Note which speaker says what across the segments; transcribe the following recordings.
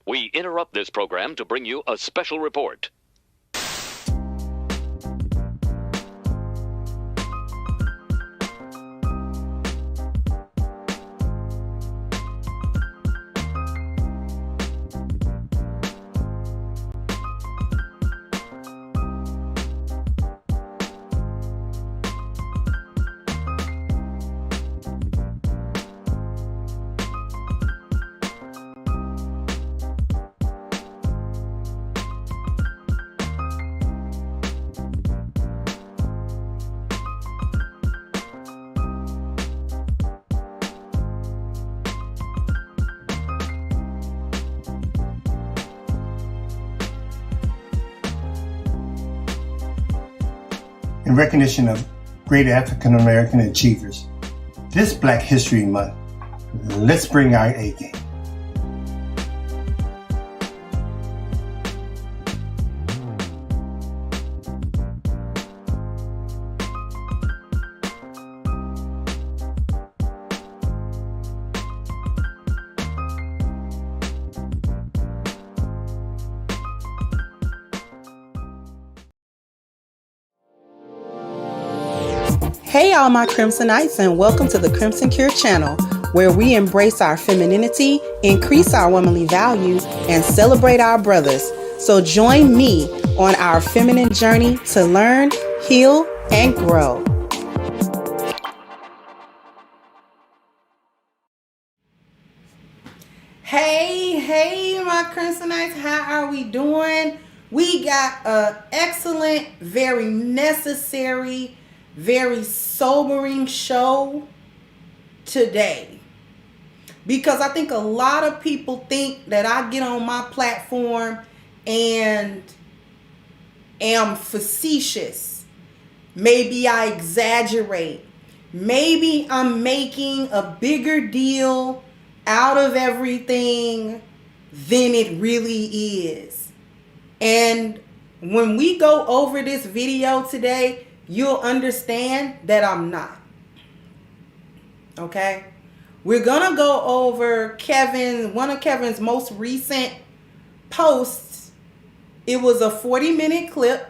Speaker 1: We interrupt this program to bring you a special report.
Speaker 2: In recognition of great African American achievers, this Black History Month, let's bring our A game.
Speaker 3: Hey all my Crimsonites, and welcome to the Crimson Cure channel, where we embrace our femininity, increase our womanly values, and celebrate our brothers. So join me on our feminine journey to learn, heal, and grow. Hey my Crimsonites, how are we doing? We got an excellent, very necessary, very sobering show today, because I think a lot of people think that I get on my platform and am facetious. Maybe I exaggerate. Maybe I'm making a bigger deal out of everything than it really is. And when we go over this video today, you'll understand that I'm not. Okay? We're going to go over one of Kevin's most recent posts. It was a 40-minute clip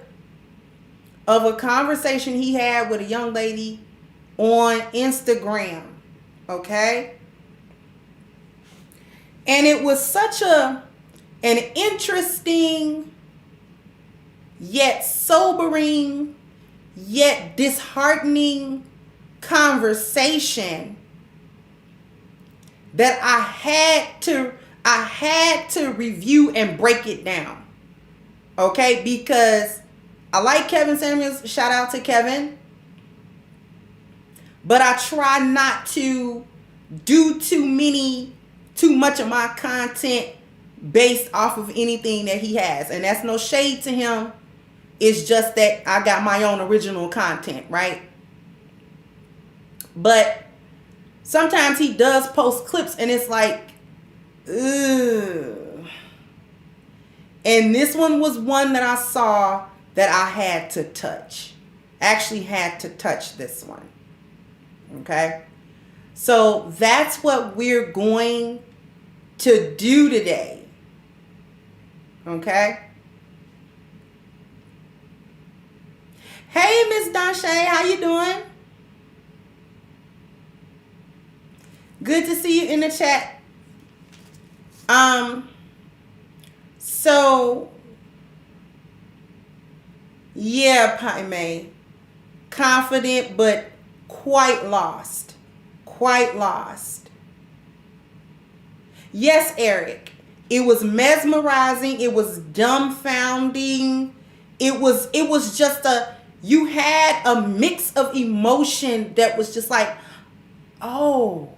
Speaker 3: of a conversation he had with a young lady on Instagram. Okay? And it was such an interesting, yet sobering, yet disheartening conversation that I had to review and break it down. Okay? Because I like Kevin Samuels. Shout out to Kevin. But I try not to do too much of my content based off of anything that he has. And that's no shade to him. It's just that I got my own original content, right? But sometimes he does post clips and it's like, ugh. And this one was one that I saw that I had to touch. Actually had to touch this one. Okay? So that's what we're going to do today. Okay? Hey, Miss Dashay, how you doing? Good to see you in the chat. So, yeah, Pi May. Confident, but quite lost. Quite lost. Yes, Eric. It was mesmerizing. It was dumbfounding. It was just you had a mix of emotion that was just like, oh.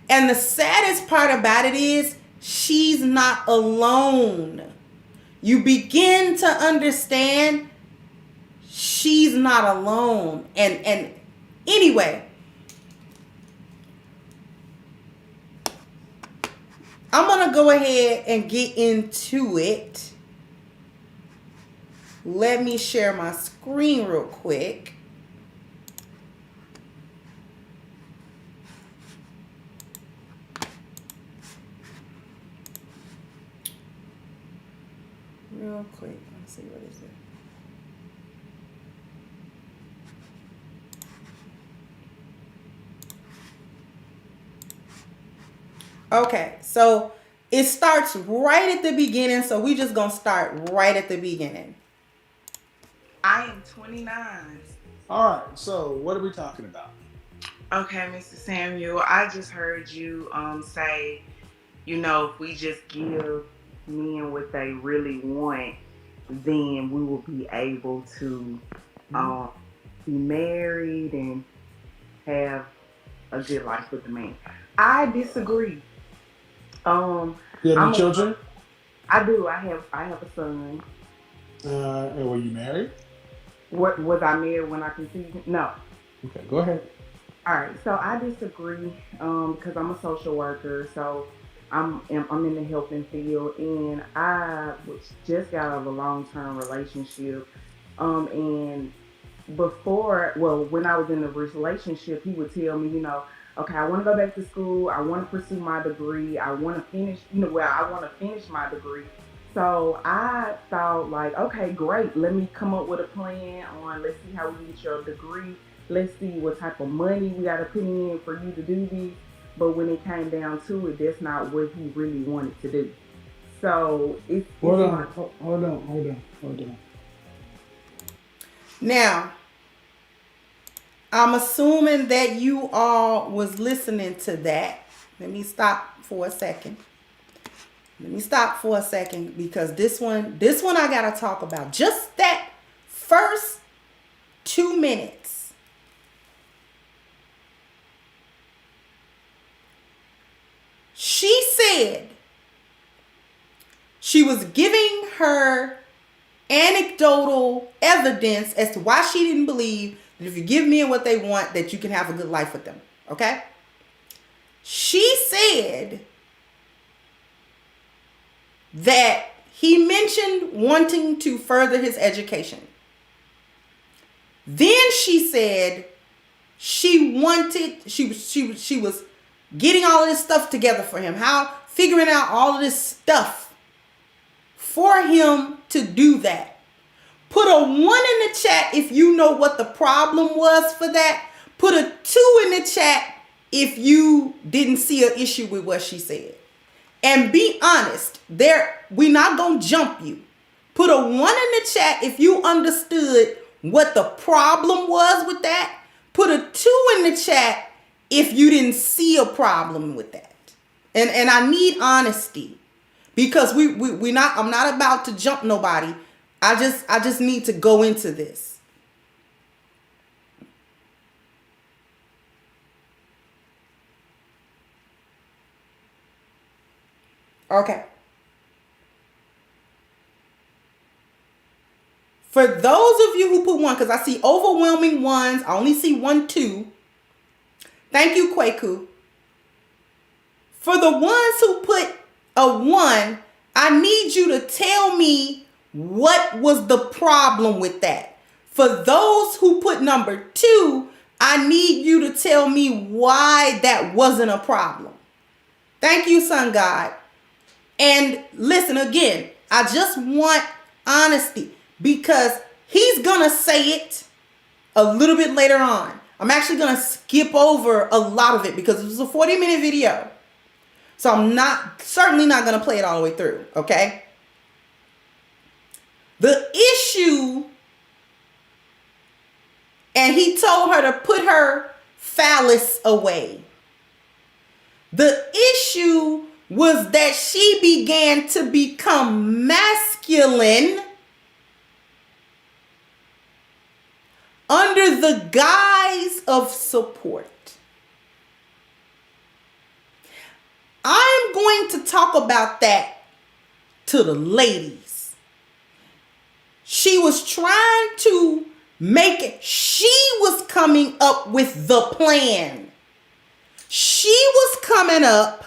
Speaker 3: And the saddest part about it is she's not alone. You begin to understand she's not alone. And anyway, I'm going to go ahead and get into it. Let me share my screen real quick. real quick. Let's see what is it. Okay, so it starts right at the beginning, so we just gonna start right at the beginning.
Speaker 4: I am 29.
Speaker 5: All right, so what are we talking about?
Speaker 4: Okay, Mr. Samuel, I just heard you say, if we just give men what they really want, then we will be able to be married and have a good life with the man. I disagree.
Speaker 5: You have any children?
Speaker 4: I do. I have a son.
Speaker 5: And were you married?
Speaker 4: What was I married when I conceived him? No.
Speaker 5: Okay, go ahead.
Speaker 4: All right, so I disagree because I'm a social worker, so I'm in the helping field, and I just got out of a long-term relationship, and when I was in the relationship, he would tell me, okay, I want to go back to school, I want to pursue my degree, I want to finish, I want to finish my degree. So I thought like, okay, great, let me come up with a plan on, let's see how we get your degree. Let's see what type of money we got to put in for you to do this. But when it came down to it, that's not what he really wanted to do. So it's
Speaker 5: Hold on.
Speaker 3: Now, I'm assuming that you all was listening to that. Let me stop for a second because this one I gotta talk about. Just that first 2 minutes. She said she was giving her anecdotal evidence as to why she didn't believe that if you give men what they want, that you can have a good life with them. Okay? She said that he mentioned wanting to further his education. Then she said she was getting all of this stuff together for him, figuring out all of this stuff for him to do that. Put a 1 in the chat if you know what the problem was for that. Put a 2 in the chat if you didn't see an issue with what she said. And be honest, we're not going to jump you. Put a 1 in the chat if you understood what the problem was with that. Put a 2 in the chat if you didn't see a problem with that. And I need honesty because I'm not about to jump nobody. I just need to go into this. Okay. For those of you who put 1, because I see overwhelming 1s. I only see 1, 2. Thank you, Kwaku. For the ones who put a 1, I need you to tell me what was the problem with that. For those who put number 2, I need you to tell me why that wasn't a problem. Thank you, Sun God. And listen again, I just want honesty because he's going to say it a little bit later on. I'm actually going to skip over a lot of it because it was a 40-minute video. So I'm certainly not going to play it all the way through, okay? The issue, and he told her to put her phallus away. The issue was that she began to become masculine under the guise of support. I'm going to talk about that to the ladies. She was trying to make it. She was coming up with the plan. She was coming up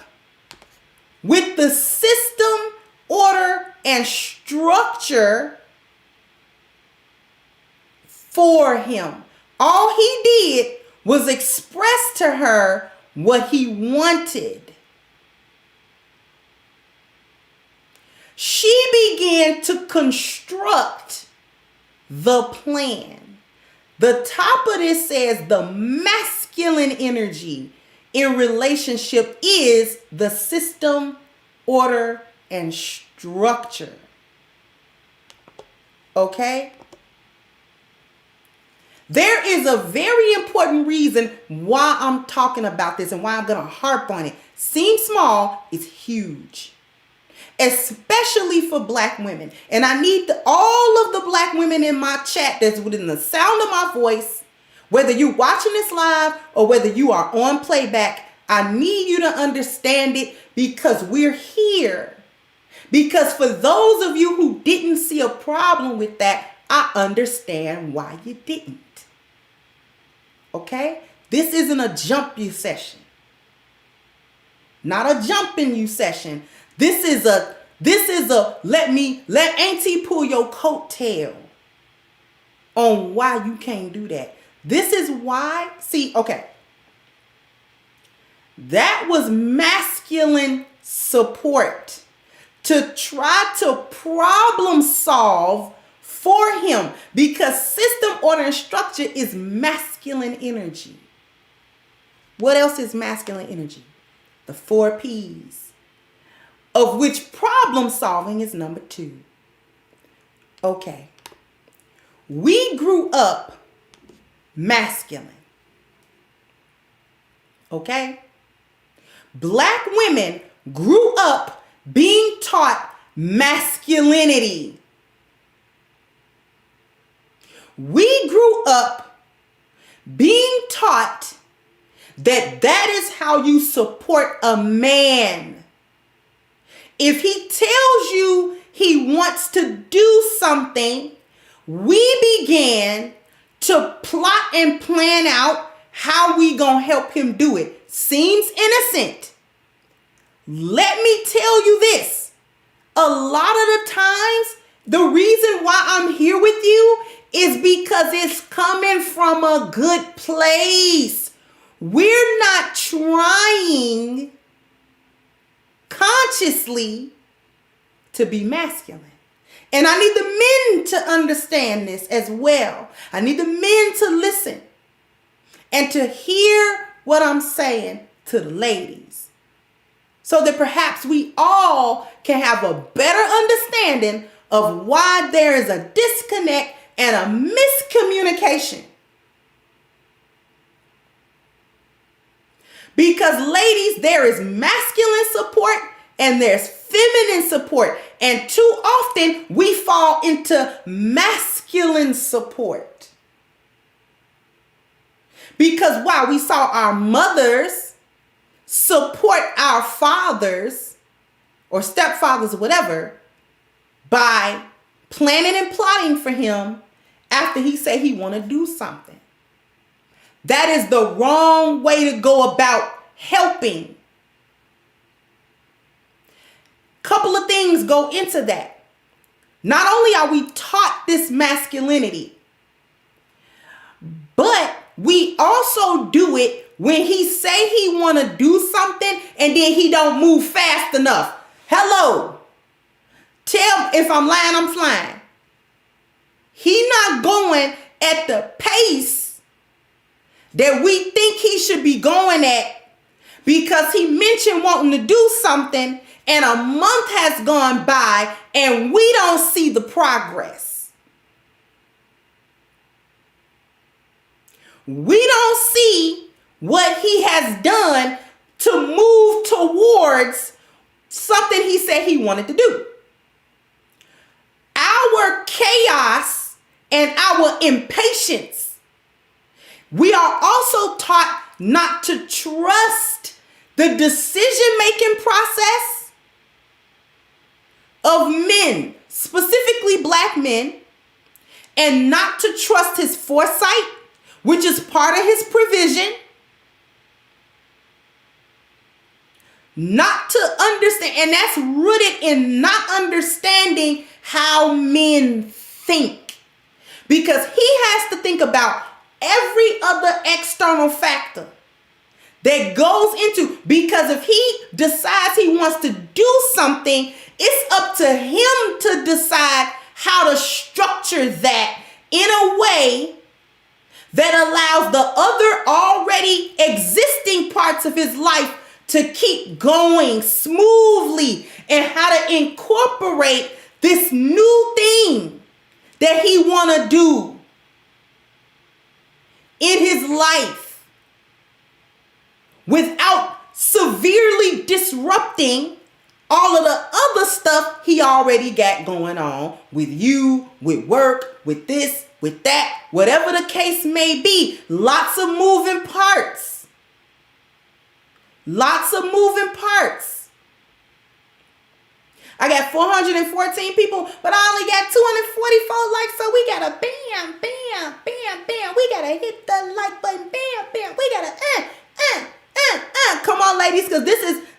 Speaker 3: with the system, order, and structure for him. All he did was express to her what he wanted. she began to construct the plan. The top of this says the masculine energy in relationship is the system, order, and structure. Okay? There is a very important reason why I'm talking about this and why I'm going to harp on it. Seems small, it's huge. Especially for black women. And I need all of the black women in my chat that's within the sound of my voice, whether you're watching this live or whether you are on playback, I need you to understand it because we're here. Because for those of you who didn't see a problem with that, I understand why you didn't. Okay? This isn't a jump you session. Not a jumping you session. This is a let auntie pull your coattail on why you can't do that. This is why, see, okay. That was masculine support to try to problem solve for him because system, order, and structure is masculine energy. What else is masculine energy? The 4 P's, of which problem solving is number 2. Okay. We grew up masculine. Okay? Black women grew up being taught masculinity. We grew up being taught that is how you support a man. If he tells you he wants to do something, we began to plot and plan out how we gonna help him do it. Seems innocent. Let me tell you this. A lot of the times, the reason why I'm here with you is because it's coming from a good place. We're not trying consciously to be masculine. And I need the men to understand this as well. I need the men to listen and to hear what I'm saying to the ladies, so that perhaps we all can have a better understanding of why there is a disconnect and a miscommunication. Because ladies, there is masculine support and there's feminine support. And too often we fall into masculine support. Because while we saw our mothers support our fathers or stepfathers or whatever by planning and plotting for him after he said he want to do something. That is the wrong way to go about helping. Couple of things go into that. Not only are we taught this masculinity, but we also do it when he say he want to do something and then he don't move fast enough. Hello. Tell if I'm lying, I'm flying. He not going at the pace that we think he should be going at because he mentioned wanting to do something and a month has gone by and we don't see the progress. We don't see what he has done to move towards something he said he wanted to do. Our chaos and our impatience. We are also taught not to trust the decision-making process of men, specifically black men, and not to trust his foresight, which is part of his provision. Not to understand, and that's rooted in not understanding how men think. Because he has to think about every other external factor that goes into, because if he decides he wants to do something, it's up to him to decide how to structure that in a way that allows the other already existing parts of his life to keep going smoothly, and how to incorporate this new thing that he want to do in his life without severely disrupting all of the other stuff he already got going on with you, with work, with this, with that, whatever the case may be. Lots of moving parts. Lots of moving parts. I got 414 people, but I only got 244 likes, so we gotta bam, bam, bam, bam. We gotta hit the like button, bam, bam. We gotta Come on, ladies, because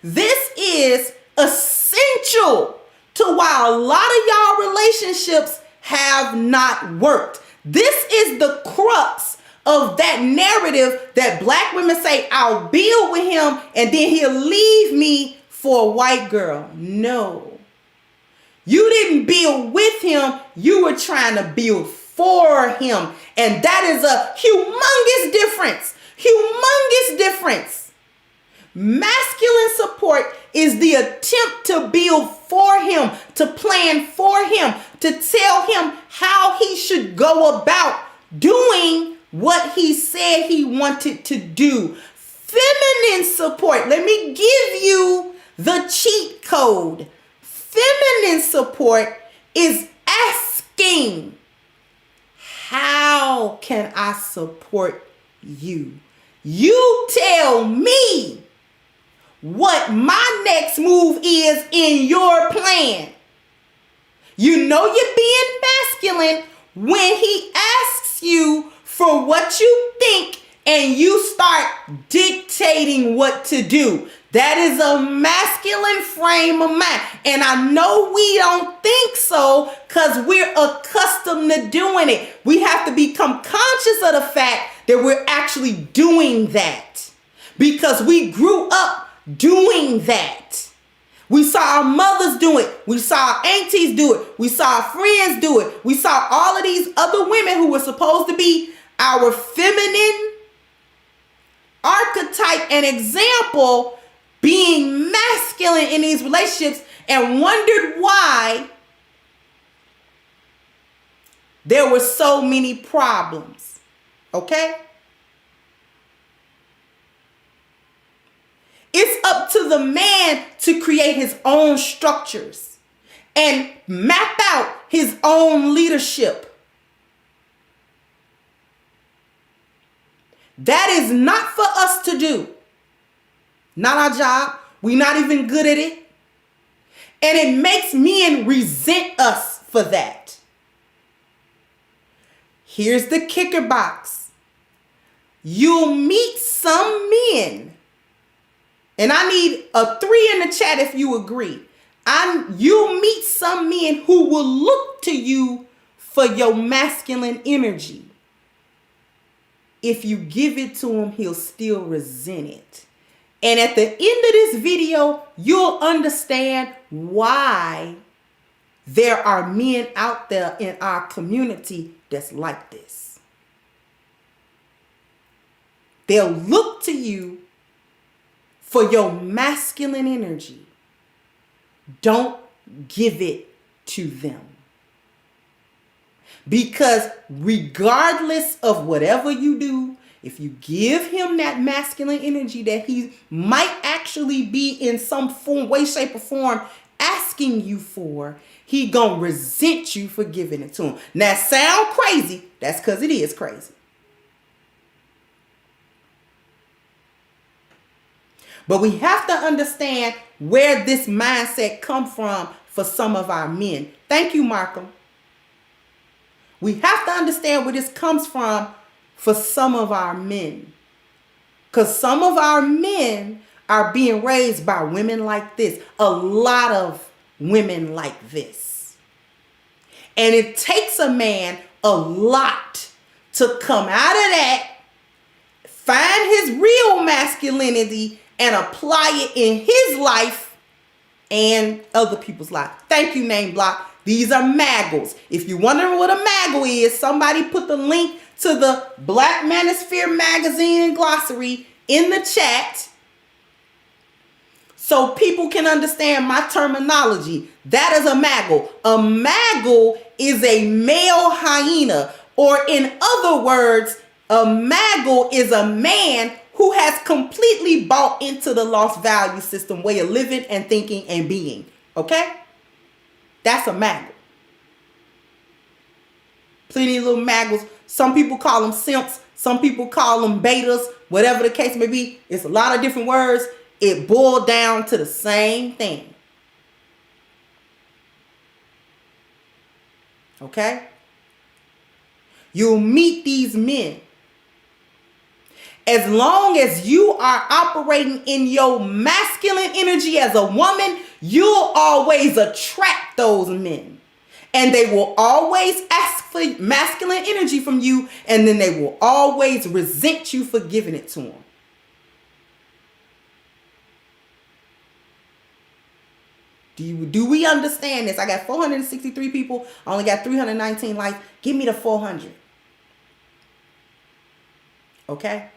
Speaker 3: this is essential to why a lot of y'all relationships have not worked. This is the crux of that narrative that black women say, I'll build with him and then he'll leave me for a white girl. No. You didn't build with him. You were trying to build for him. And that is a humongous difference. Humongous difference. Masculine support is the attempt to build for him, to plan for him, to tell him how he should go about doing what he said he wanted to do. Feminine support, let me give you the cheat code. Feminine support is asking, how can I support you? You tell me what my next move is in your plan. You know you're being masculine when he asks you for what you think and you start dictating what to do. That is a masculine frame of mind. And I know we don't think so because we're accustomed to doing it. We have to become conscious of the fact that we're actually doing that because we grew up doing that. We saw our mothers do it. We saw our aunties do it. We saw our friends do it. We saw all of these other women who were supposed to be our feminine archetype and example being masculine in these relationships and wondered why there were so many problems. Okay? It's up to the man to create his own structures and map out his own leadership. That is not for us to do. Not our job. We're not even good at it. And it makes men resent us for that. Here's the kicker box. You'll meet some men, and I need a 3 in the chat if you agree. You'll meet some men who will look to you for your masculine energy. If you give it to him, he'll still resent it. And at the end of this video, you'll understand why there are men out there in our community that's like this. They'll look to you for your masculine energy. Don't give it to them. Because regardless of whatever you do, if you give him that masculine energy that he might actually be in some form, way, shape, or form asking you for, he gonna resent you for giving it to him. Now, sound crazy. That's because it is crazy. But we have to understand where this mindset comes from for some of our men. Thank you, Markham. We have to understand where this comes from for some of our men. Because some of our men are being raised by women like this. A lot of women like this. And it takes a man a lot to come out of that find his real masculinity and apply it in his life and other people's life. Thank you, Name Block. These are maggles. If you're wondering what a maggle is, somebody put the link to the Black Manosphere magazine and glossary in the chat so people can understand my terminology. That is a maggle. A maggle is a male hyena, or in other words, a maggle is a man who has completely bought into the lost value system way of living and thinking and being. Okay? That's a maggle. Plenty of little maggles. Some people call them simps. Some people call them betas. Whatever the case may be. It's a lot of different words. It boiled down to the same thing. Okay? You'll meet these men. As long as you are operating in your masculine energy as a woman, you'll always attract those men. And they will always ask for masculine energy from you, and then they will always resent you for giving it to them. Do we understand this? I got 463 people. I only got 319 likes. Give me the 400. Okay?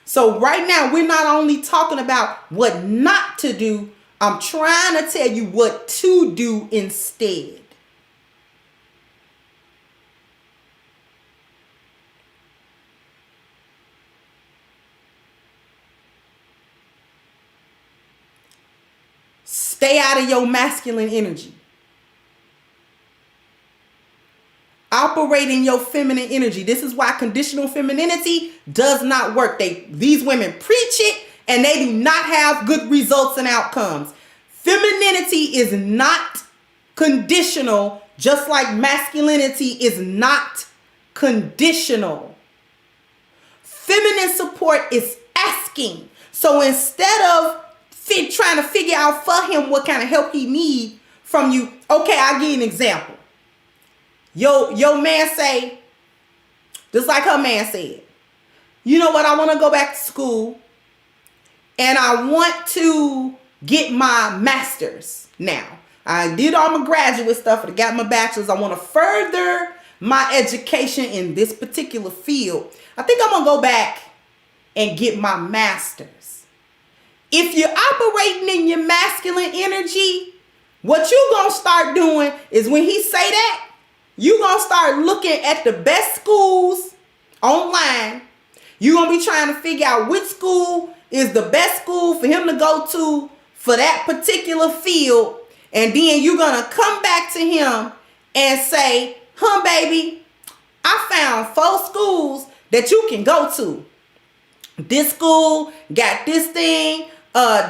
Speaker 3: So right now, we're not only talking about what not to do. I'm trying to tell you what to do instead. Stay out of your masculine energy. Operate in your feminine energy. This is why conditional femininity does not work. These women preach it and they do not have good results and outcomes. Femininity is not conditional, just like masculinity is not conditional. Feminine support is asking. So instead of trying to figure out for him what kind of help he need from you, okay, I'll give you an example. Your man say, just like her man said, you know what, I want to go back to school and I want to get my master's now. I did all my graduate stuff and I got my bachelor's. I want to further my education in this particular field. I think I'm going to go back and get my master's. If you're operating in your masculine energy, what you're going to start doing is when he say that, you're going to start looking at the best schools online. You're going to be trying to figure out which school is the best school for him to go to for that particular field. And then you're going to come back to him and say, baby, I found 4 schools that you can go to. This school got this thing.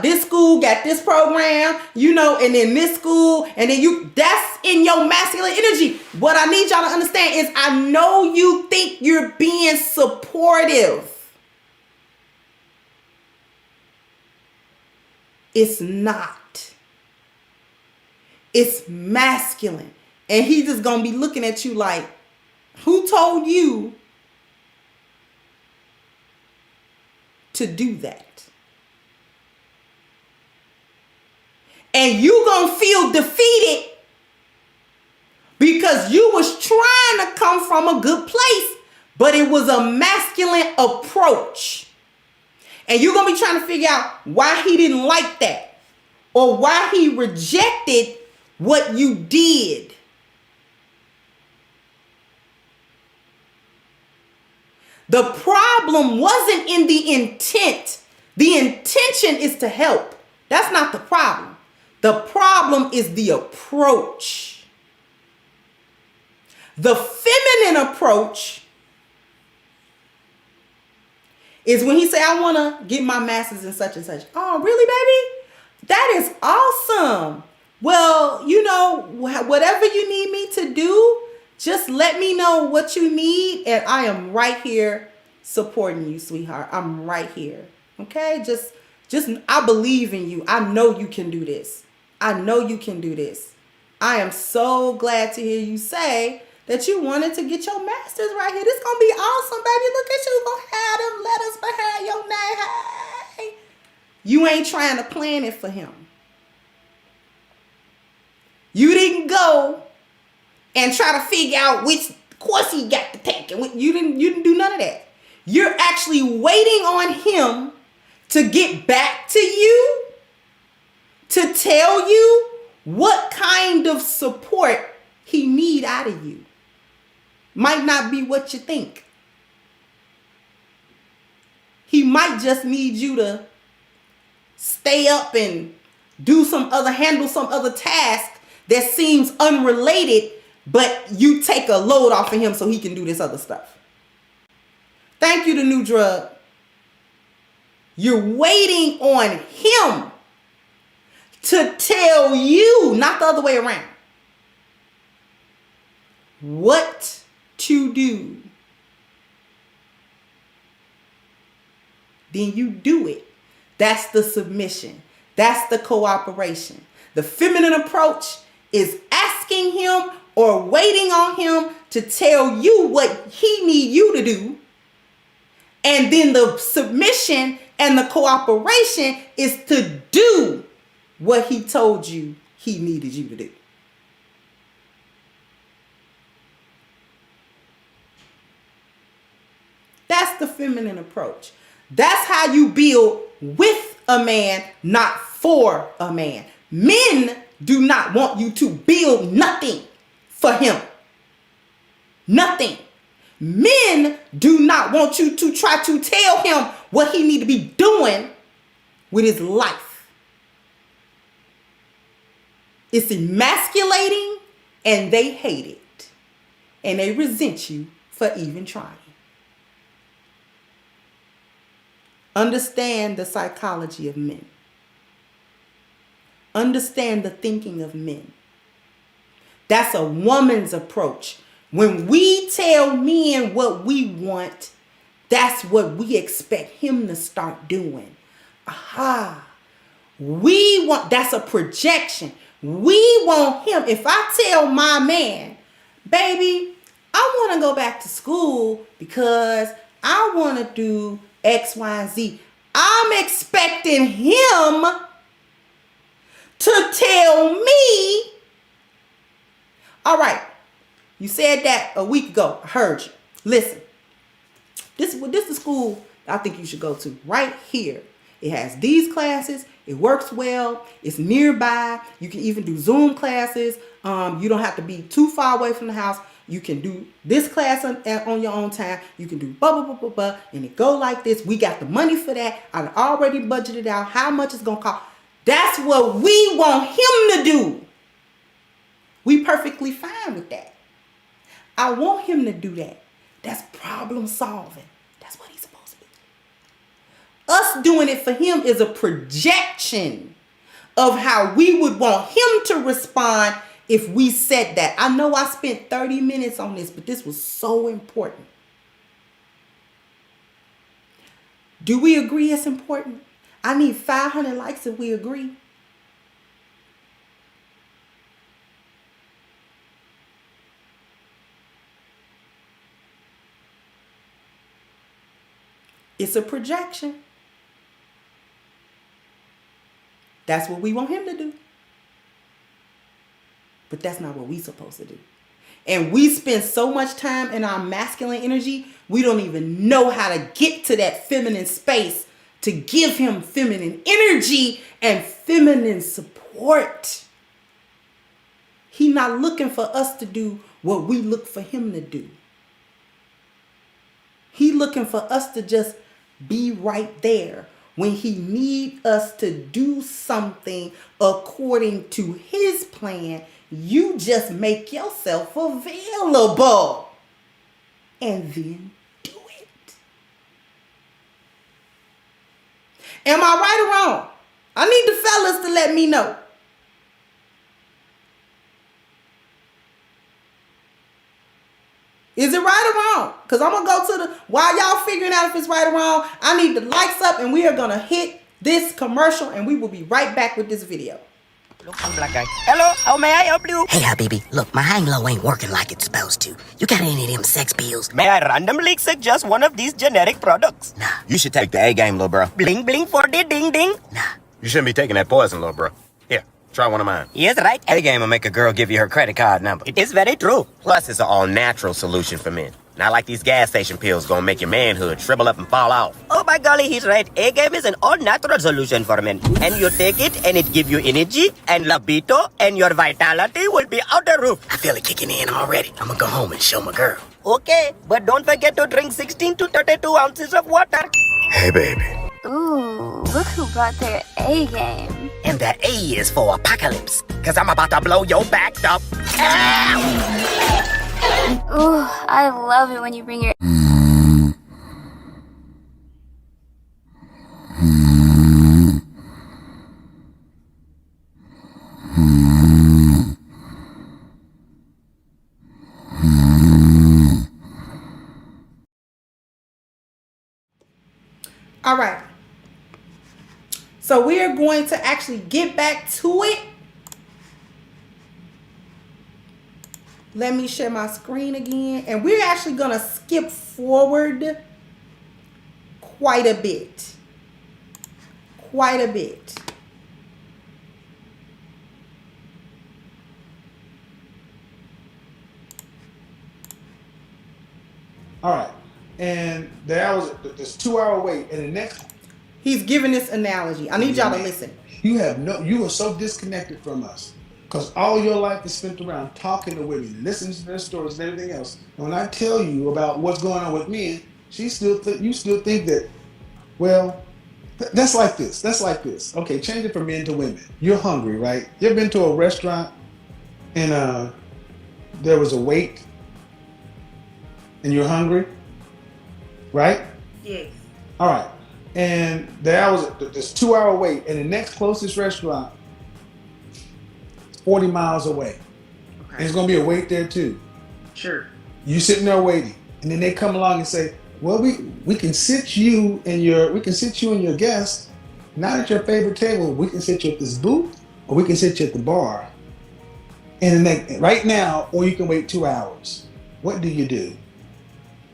Speaker 3: This school got this program, and then this school, and then that's in your masculine energy. What I need y'all to understand is I know you think you're being supportive. It's not. It's masculine. And he's just going to be looking at you like, who told you to do that? And you gonna feel defeated because you was trying to come from a good place, but it was a masculine approach. And you're gonna be trying to figure out why he didn't like that or why he rejected what you did. The problem wasn't in the intent. The intention is to help. That's not the problem. The problem is the approach. The feminine approach is when he say, I want to get my master's in such and such. Oh, really, baby? That is awesome. Well, whatever you need me to do, just let me know what you need. And I am right here supporting you, sweetheart. I'm right here. Okay? Just I believe in you. I know you can do this. I know you can do this. I am so glad to hear you say that you wanted to get your master's right here. This gonna be awesome, baby. Look at you. Gonna have them letters behind your name. Hey. You ain't trying to plan it for him. You didn't go and try to figure out which course he got to take. You didn't do none of that. You're actually waiting on him to get back to you, to tell you what kind of support he need out of you. Might not be what you think. He might just need you to stay up and handle some other task that seems unrelated, but you take a load off of him so he can do this other stuff. Thank you, the new drug. You're waiting on him to tell you, not the other way around, what to do. Then you do it. That's the submission. That's the cooperation. The feminine approach is asking him or waiting on him to tell you what he need you to do. And then the submission and the cooperation is to do what he told you he needed you to do. That's the feminine approach. That's how you build with a man, not for a man. Men do not want you to build nothing for him. Nothing. Men do not want you to try to tell him what he need to be doing with his life. It's emasculating and they hate it. And they resent you for even trying. Understand the psychology of men. Understand the thinking of men. That's a woman's approach. When we tell men what we want, that's what we expect him to start doing. Aha. That's a projection. We want him. If I tell my man, baby, I want to go back to school because I want to do X, Y, and Z. I'm expecting him to tell me, all right, you said that a week ago. I heard you. Listen, this is the school I think you should go to right here. It has these classes. It works well. It's nearby. You can even do Zoom classes. You don't have to be too far away from the house. You can do this class on your own time. You can do blah, blah, blah, blah, blah. And it go like this. We got the money for that. I already budgeted out how much it's going to cost. That's what we want him to do. We perfectly fine with that. I want him to do that. That's problem solving. That's what he's supposed to do. Us doing it for him is a projection of how we would want him to respond if we said that. I know I spent 30 minutes on this, but this was so important. Do we agree it's important? I need 500 likes if we agree. It's a projection. That's what we want him to do. But that's not what we're supposed to do. And we spend so much time in our masculine energy, we don't even know how to get to that feminine space to give him feminine energy and feminine support. He's not looking for us to do what we look for him to do. He's looking for us to just be right there when he needs us to do something according to his plan. You just make yourself available and then do it. Am I right or wrong? I need the fellas to let me know. Is it right or wrong? Because I'm going to go to while y'all figuring out if it's right or wrong, I need the likes up and we are going to hit this commercial and we will be right back with this video.
Speaker 6: Look, black guy. Hello, how may I help you? Hey, Habibi, look, my hang low ain't working like it's supposed to. You got any of them sex pills? May I randomly suggest one of these generic products? Nah.
Speaker 7: You should take the A game, little bro.
Speaker 6: Bling bling for the ding ding?
Speaker 7: Nah. You shouldn't be taking that poison, little bro. Here, try one of mine.
Speaker 6: Yes, right.
Speaker 7: A game will make a girl give you her credit card number.
Speaker 6: It is very true.
Speaker 7: Plus, it's an all-natural solution for men. Not like these gas station pills gonna make your manhood shrivel up and fall off.
Speaker 6: Oh, by golly, he's right. A-game is an all-natural solution for men. And you take it, and it give you energy, and libido, and your vitality will be out the roof.
Speaker 7: I feel it kicking in already. I'm gonna go home and show my girl.
Speaker 6: Okay, but don't forget to drink 16 to 32 ounces of water.
Speaker 7: Hey, baby.
Speaker 8: Ooh, look who brought their A game.
Speaker 7: And that A is for apocalypse. Cause I'm about to blow your back up. Ow!
Speaker 8: Ooh, I love it when you bring your...
Speaker 3: All right. So we are going to actually get back to it. Let me share my screen again. And we're actually going to skip forward quite a bit. Quite a bit.
Speaker 5: All right. And there was this 2-hour wait. And the next...
Speaker 3: He's giving this analogy. I need y'all to listen.
Speaker 5: You are so disconnected from us. Because all your life is spent around talking to women, listening to their stories and everything else. And when I tell you about what's going on with men, you still think that, well, that's like this. That's like this. Okay, change it from men to women. You're hungry, right? You ever been to a restaurant and there was a wait and you're hungry, right?
Speaker 4: Yes.
Speaker 5: All right. And there was this 2-hour wait, and the next closest restaurant 40 miles away. Okay. And there's gonna be a wait there too.
Speaker 4: Sure.
Speaker 5: You sitting there waiting, and then they come along and say, "Well, we can sit you and your guest not at your favorite table. We can sit you at this booth, or we can sit you at the bar. And right now, or you can wait 2 hours. What do you do?"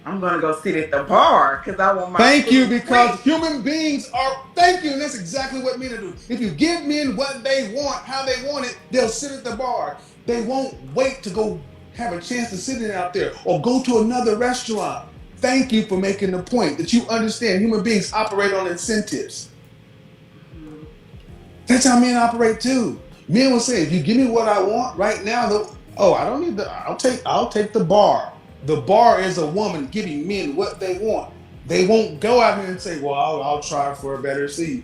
Speaker 4: I'm gonna go sit at the bar because I want my.
Speaker 5: Thank you, because human beings are. Thank you, and that's exactly what men do. If you give men what they want, how they want it, they'll sit at the bar. They won't wait to go have a chance to sit in out there or go to another restaurant. Thank you for making the point that you understand human beings operate on incentives. Mm-hmm. That's how men operate too. Men will say, "If you give me what I want right now, I don't need the. I'll take the bar." The bar is a woman giving men what they want. They won't go out here and say, "Well, I'll try for a better seat."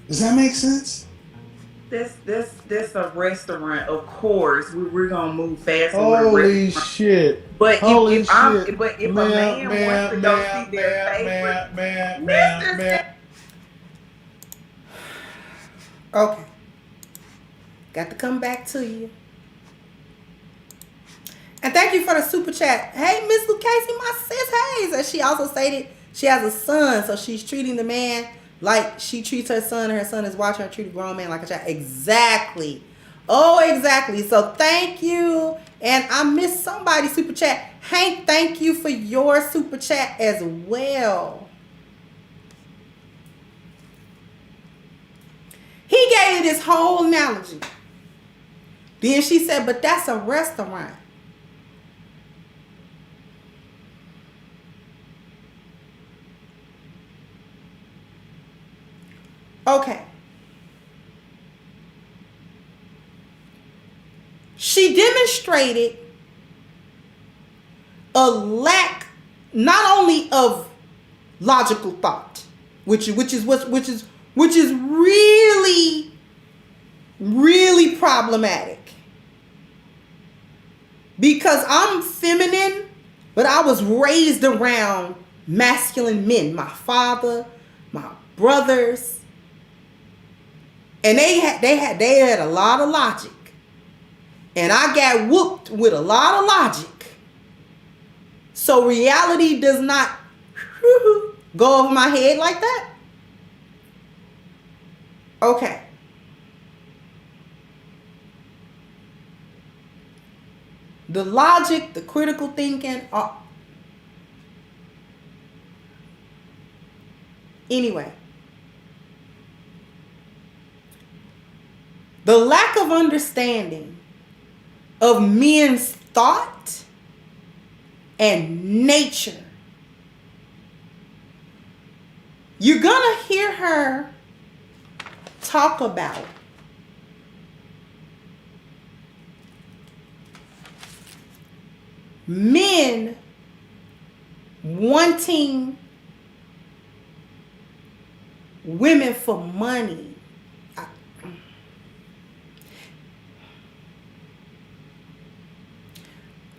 Speaker 5: Does that make sense?
Speaker 4: This a restaurant, of course. We're gonna move fast.
Speaker 5: Holy shit!
Speaker 4: But if
Speaker 5: man,
Speaker 4: a man wants to go see their favorite,
Speaker 5: man.
Speaker 3: Okay. Got to come back to you. And thank you for the super chat. Hey, Miss Lucasey, my sis Hayes. And she also stated she has a son, so she's treating the man like she treats her son, and her son is watching her treat a grown man like a child. Exactly. Oh, exactly. So thank you. And I missed somebody's super chat. Hank, thank you for your super chat as well. He gave this whole analogy. Then she said, but that's a restaurant. Okay. She demonstrated a lack not only of logical thought, which is really, really problematic. Because I'm feminine, but I was raised around masculine men. My father, my brothers. And they had a lot of logic. And I got whooped with a lot of logic. So reality does not go over my head like that. Okay. The logic, the critical thinking. Anyway. The lack of understanding of men's thought and nature. You're going to hear her talk about men wanting women for money.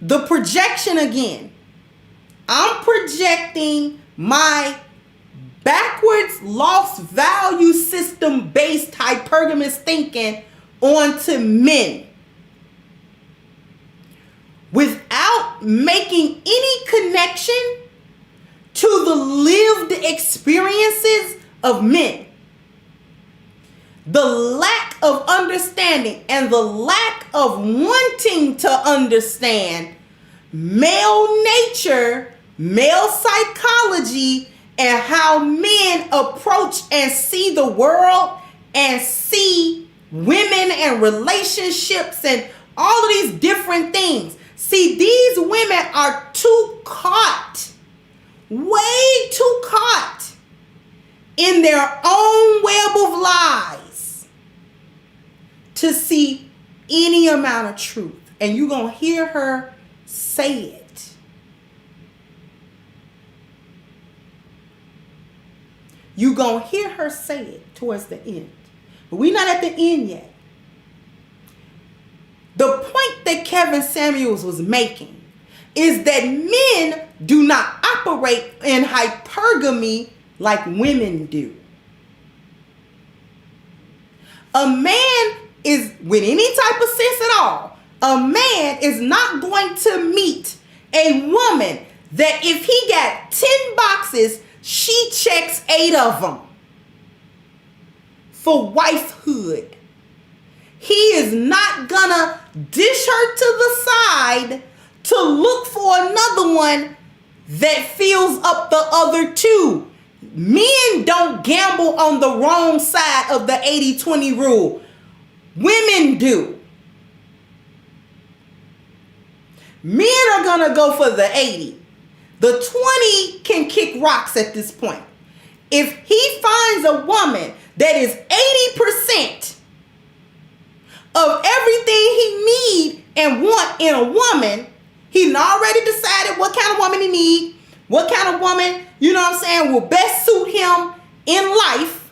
Speaker 3: The projection again. I'm projecting my backwards lost value system based hypergamous thinking onto men without making any connection to the lived experiences of men. The lack of understanding and the lack of wanting to understand male nature, male psychology, and how men approach and see the world and see women and relationships and all of these different things. See, these women are too caught, way too caught in their own web of lies to see any amount of truth. And you're going to hear her say it. You're going to hear her say it towards the end. But we're not at the end yet. The point that Kevin Samuels was making is that men do not operate in hypergamy like women do. A man is, with any type of sense at all, a man is not going to meet a woman that if he got 10 boxes, she checks 8 of them for wifehood. He is not gonna dish her to the side to look for another one that fills up the other 2. Men don't gamble on the wrong side of the 80-20 rule. Women do. Men are gonna go for the 80. The 20 can kick rocks at this point. If he finds a woman that is 80% of everything he need and want in a woman, he already decided what kind of woman he need, what kind of woman, you know what I'm saying, will best suit him in life.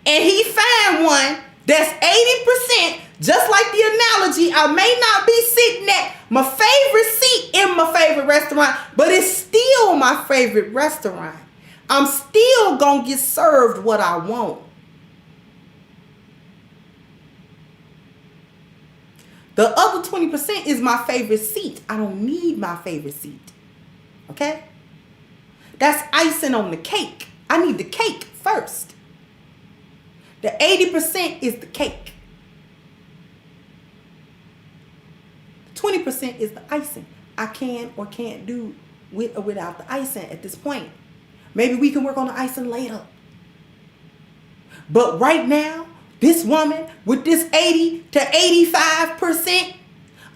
Speaker 3: And he find one that's 80%, just like the analogy, I may not be sitting at my favorite seat in my favorite restaurant, but it's still my favorite restaurant. I'm still gonna get served what I want. The other 20% is my favorite seat. I don't need my favorite seat. Okay? That's icing on the cake. I need the cake first. The 80% is the cake. 20% is the icing. I can or can't do with or without the icing at this point. Maybe we can work on the icing later. But right now, this woman with this 80 to 85%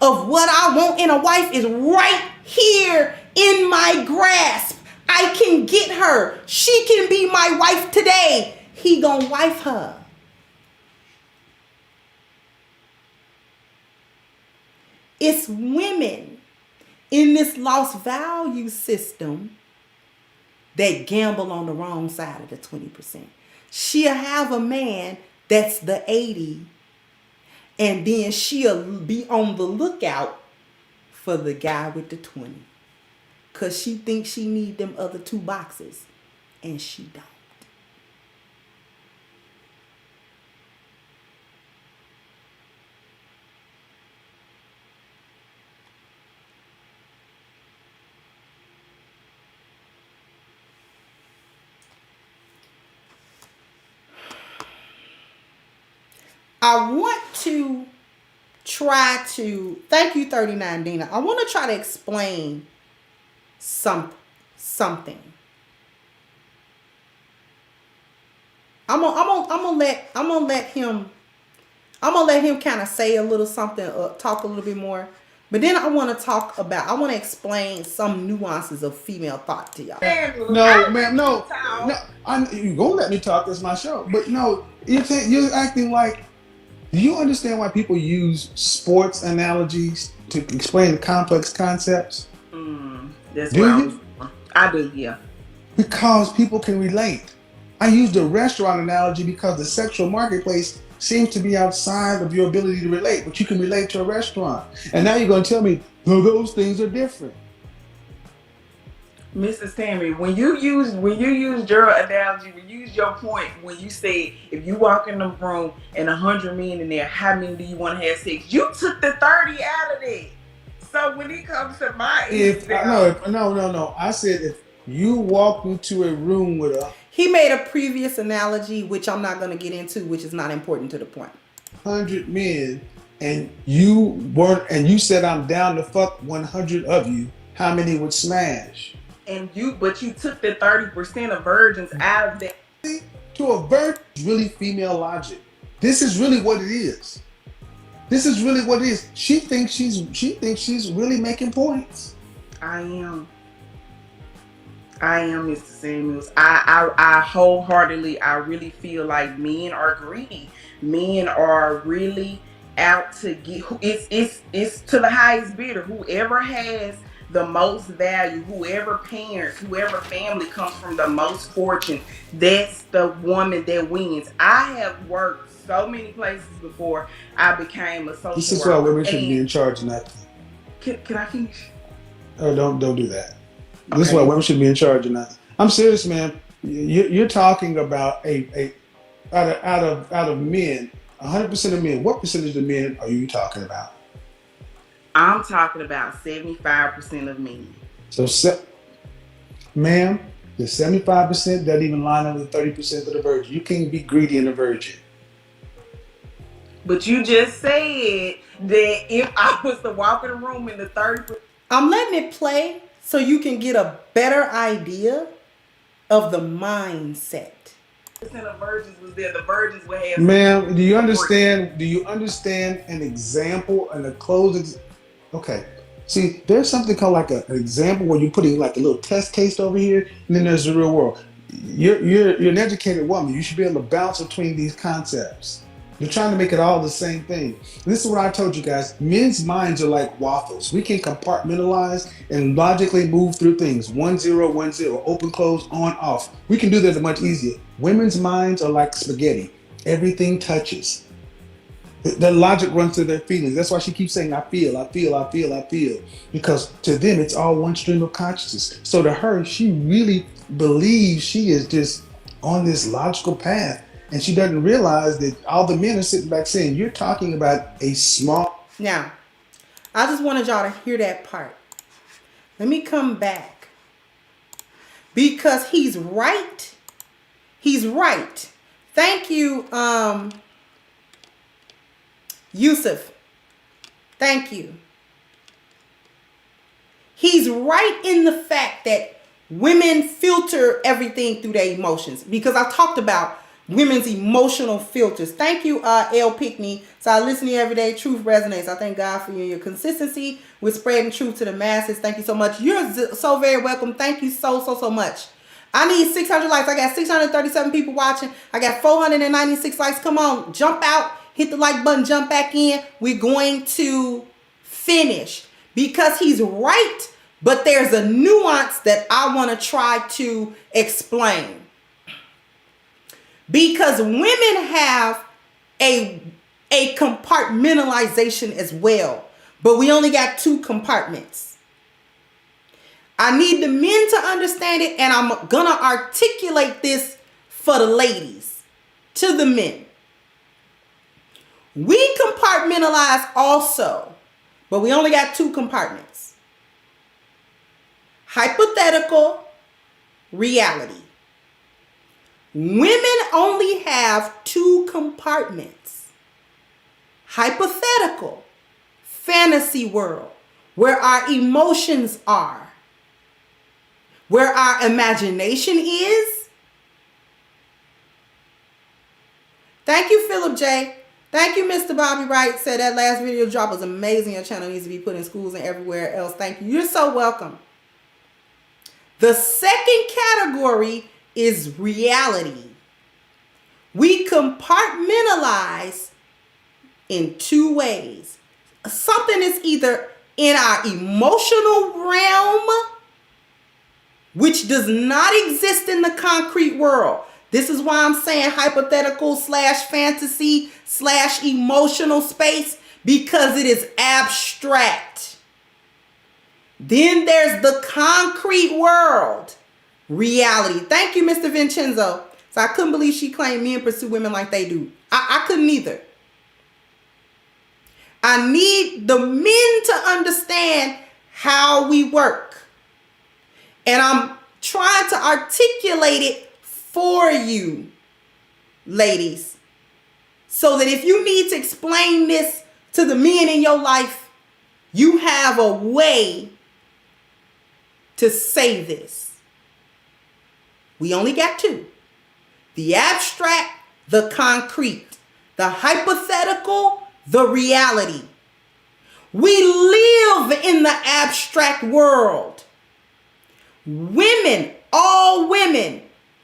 Speaker 3: of what I want in a wife is right here in my grasp. I can get her. She can be my wife today. He gonna wife her. It's women in this lost value system that gamble on the wrong side of the 20%. She'll have a man that's the 80, and then she'll be on the lookout for the guy with the 20. Because she thinks she need them other 2 boxes, and she don't. I want to try to, thank you 39 Dina. I want to try to explain something. I'm gonna let him kind of say a little something, talk a little bit more. But then I want to explain some nuances of female thought to y'all.
Speaker 5: No, ma'am, no. You're gonna let me talk. It's my show. But no, you're acting like. Do you understand why people use sports analogies to explain complex concepts?
Speaker 4: That's
Speaker 5: do you?
Speaker 4: I do, yeah.
Speaker 5: Because people can relate. I used the restaurant analogy because the sexual marketplace seems to be outside of your ability to relate, but you can relate to a restaurant. And now you're going to tell me, no, those things are different.
Speaker 4: Mrs. Tammy, when you used your analogy, when you used your point, when you say if you walk in the room and 100 men in there, how many do you want to have sex? You took the 30 out of it. So when it comes to my
Speaker 5: no. I said if you walk into a room with
Speaker 3: he made a previous analogy, which I'm not going to get into, which is not important to the point.
Speaker 5: 100 men, and you said I'm down to fuck 100 of you. How many would smash?
Speaker 4: But you took the 30% of virgins out of that.
Speaker 5: To a virgin, it's really female logic. This is really what it is. This is really what it is. She thinks she's really making points.
Speaker 4: I am Mr. Samuels. I wholeheartedly, I really feel like men are greedy. Men are really out to get. It's to the highest bidder. Whoever has the most value, whoever parents, whoever family comes from the most fortune, that's the woman that wins. I have worked so many places before I became a social worker.
Speaker 5: This is why women shouldn't be in charge of nothing.
Speaker 4: Can I finish?
Speaker 5: Oh, don't do that. Okay. This is why women should be in charge of nothing. I'm serious, man. You're talking about out of men, 100% of men. What percentage of men are you talking about?
Speaker 4: I'm talking about 75% of men.
Speaker 5: So, ma'am, the 75% doesn't even line up with 30% of the virgin. You can't be greedy in a virgin.
Speaker 4: But you just said that if I was to walk in the room in the 30%.
Speaker 3: I'm letting it play so you can get a better idea of the mindset.
Speaker 4: Of virgins was there. The virgins would have.
Speaker 5: Ma'am, do you understand? Do you understand an example and a closing? Okay. See, there's something called like an example where you're putting like a little test case over here, and then there's the real world. You're an educated woman. You should be able to bounce between these concepts. You're trying to make it all the same thing. This is what I told you guys. Men's minds are like waffles. We can compartmentalize and logically move through things. 1 0 1 0, open, close, on, off. We can do that much easier. Women's minds are like spaghetti. Everything touches. The logic runs through their feelings. That's why she keeps saying, I feel. Because to them, it's all one stream of consciousness. So to her, she really believes she is just on this logical path. And she doesn't realize that all the men are sitting back saying, you're talking about a small...
Speaker 3: Now, I just wanted y'all to hear that part. Let me come back. Because he's right. He's right. Thank you, Yusuf. Thank you. He's right in the fact that women filter everything through their emotions. Because I talked about women's emotional filters. Thank you, L. Pickney. So I listen to you every day. Truth resonates. I thank God for you and your consistency with spreading truth to the masses. Thank you so much. You're so very welcome. Thank you so much. I need 600 likes. I got 637 people watching. I got 496 likes. Come on, jump out. Hit the like button. Jump back in. We're going to finish. Because he's right, but there's a nuance that I want to try to explain. Because women have a compartmentalization as well. But we only got 2 compartments. I need the men to understand it, and I'm going to articulate this for the ladies, to the men. We compartmentalize also, but we only got 2 compartments. Hypothetical, reality. Women only have 2 compartments. Hypothetical, fantasy world where our emotions are, where our imagination is. Thank you, Philip J. Thank you, Mr. Bobby Wright. Said that last video drop was amazing. Your channel needs to be put in schools and everywhere else. Thank you. You're so welcome. The second category is reality. We compartmentalize in two ways. Something is either in our emotional realm, which does not exist in the concrete world. This is why I'm saying hypothetical / fantasy / emotional space, because it is abstract. Then there's the concrete world, reality. Thank you, Mr. Vincenzo. So I couldn't believe she claimed men pursue women like they do. I couldn't either. I need the men to understand how we work. And I'm trying to articulate it for you, ladies, so that if you need to explain this to the men in your life, you have a way to say this. We only got two: the abstract, the concrete, the hypothetical, the reality. We live in the abstract world. Women, all women,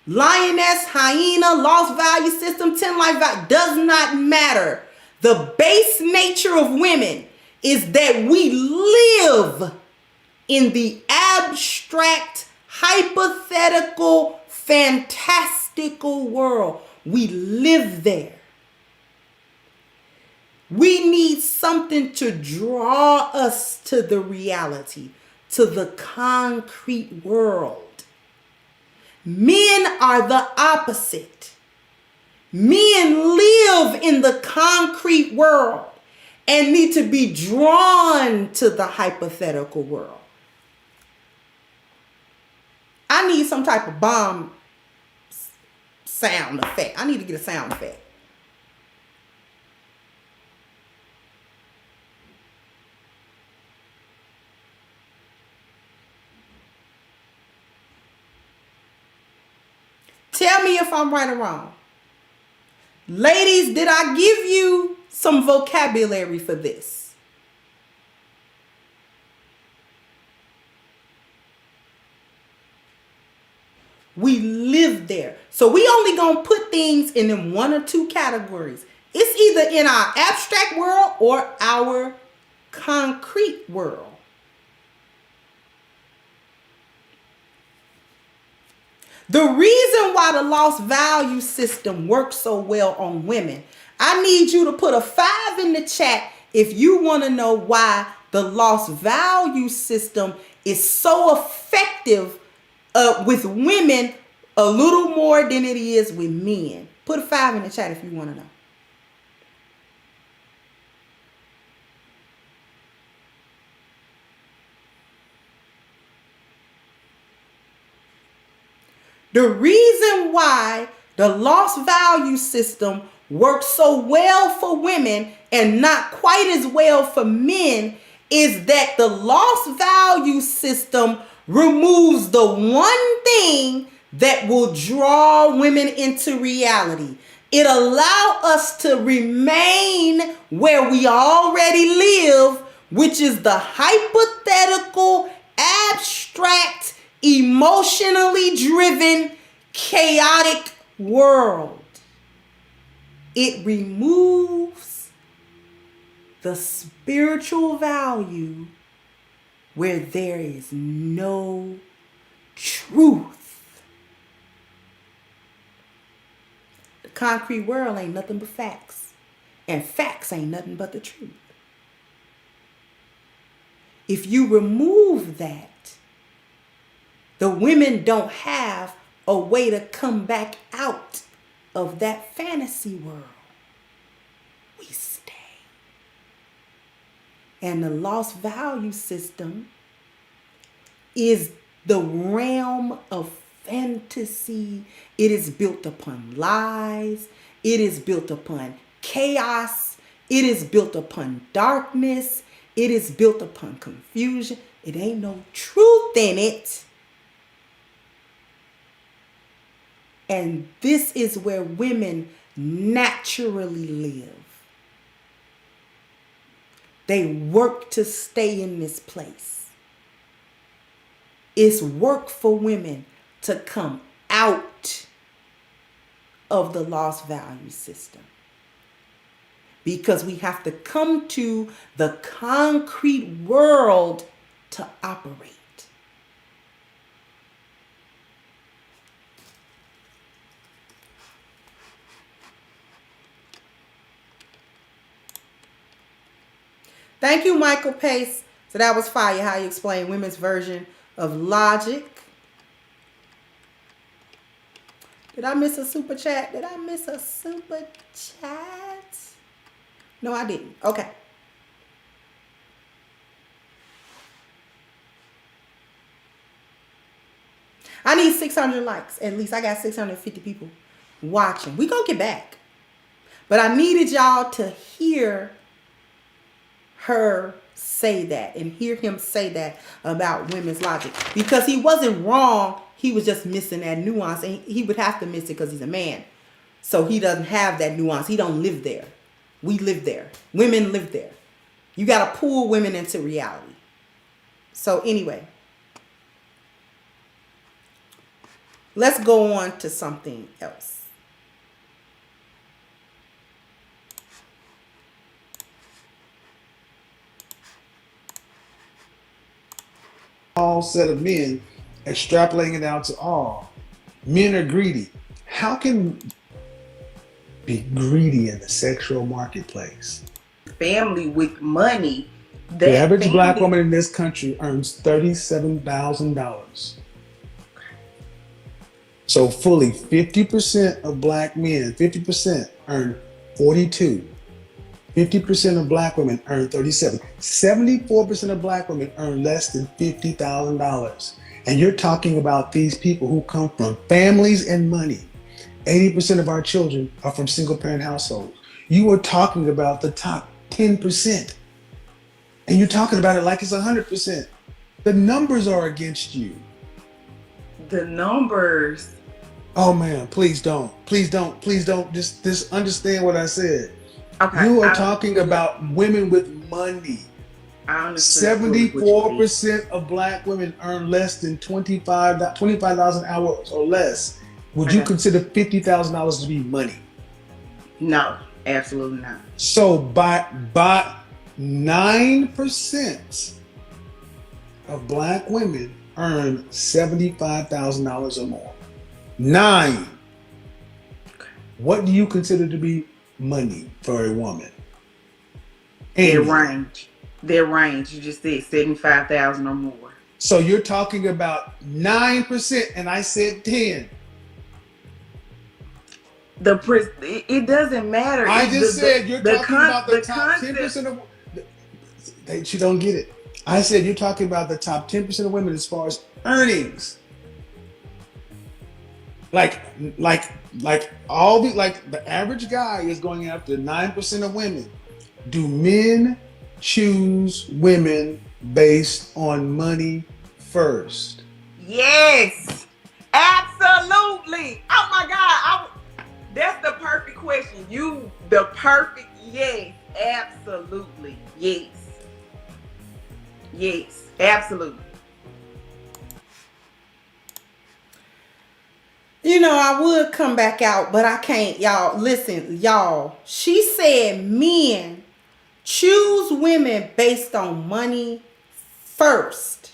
Speaker 3: lioness, hyena, lost value system, 10 life value, does not matter. The base nature of women is that we live in the abstract, hypothetical, fantastical world. We live there. We need something to draw us to the reality, to the concrete world. Men are the opposite. Men live in the concrete world and need to be drawn to the hypothetical world. I need some type of bomb sound effect. I need to get a sound effect. Tell me if I'm right or wrong. Ladies, did I give you some vocabulary for this? We live there. So we only gonna put things in them one or two categories. It's either in our abstract world or our concrete world. The reason why the lost value system works so well on women, I need you to put a 5 in the chat if you want to know why the lost value system is so effective with women a little more than it is with men. Put a 5 in the chat if you want to know. The reason why the lost value system works so well for women and not quite as well for men is that the lost value system removes the one thing that will draw women into reality. It allows us to remain where we already live, which is the hypothetical, abstract, emotionally driven, chaotic world. It removes the spiritual value where there is no truth. The concrete world ain't nothing but facts, and facts ain't nothing but the truth. If you remove that, the women don't have a way to come back out of that fantasy world. We stay. And the lost value system is the realm of fantasy. It is built upon lies. It is built upon chaos. It is built upon darkness. It is built upon confusion. It ain't no truth in it. And this is where women naturally live. They work to stay in this place. It's work for women to come out of the lost value system. Because we have to come to the concrete world to operate. Thank you, Michael Pace. So that was fire, how you explain women's version of logic. Did I miss a super chat? Did I miss a super chat? No, I didn't. Okay. I need 600 likes. At least I got 650 people watching. We gonna get back. But I needed y'all to hear her say that and hear him say that about women's logic. Because he wasn't wrong. He was just missing that nuance. And he would have to miss it because he's a man. So he doesn't have that nuance. He don't live there. We live there. Women live there. You got to pull women into reality. So anyway, let's go on to something else.
Speaker 5: All set of men, extrapolating it out to all. Men are greedy. How can be greedy in the sexual marketplace?
Speaker 4: Family with money.
Speaker 5: The average black woman in this country earns $37,000. So fully 50% of black men, 50% earn 42. 50% of black women earn 37. 74% of black women earn less than $50,000. And you're talking about these people who come from families and money. 80% of our children are from single parent households. You are talking about the top 10%. And you're talking about it like it's 100%. The numbers are against you.
Speaker 4: The numbers.
Speaker 5: Oh man, please don't. Please don't. Please don't. Just understand what I said.
Speaker 4: Okay.
Speaker 5: You are talking about women with money.
Speaker 4: I understand.
Speaker 5: 74% of black women earn less than $25,000 hours or less. Would you consider $50,000 to be money?
Speaker 4: No, absolutely not.
Speaker 5: So by 9% of black women earn $75,000 or more. 9. What do you consider to be money for a woman?
Speaker 4: Their range. You just said 75,000 or more.
Speaker 5: So you're talking about 9%, and I said 10.
Speaker 4: It doesn't matter.
Speaker 5: I just said you're talking about the top 10% of. You don't get it. I said you're talking about the top 10% of women as far as earnings. Like the average guy is going after 9% of women. Do men choose women based on money first?
Speaker 4: Yes, absolutely. Oh my God, that's the perfect question. Yes, absolutely. Yes, absolutely.
Speaker 3: You know, I would come back out, but I can't. Y'all, listen, y'all. She said men choose women based on money first.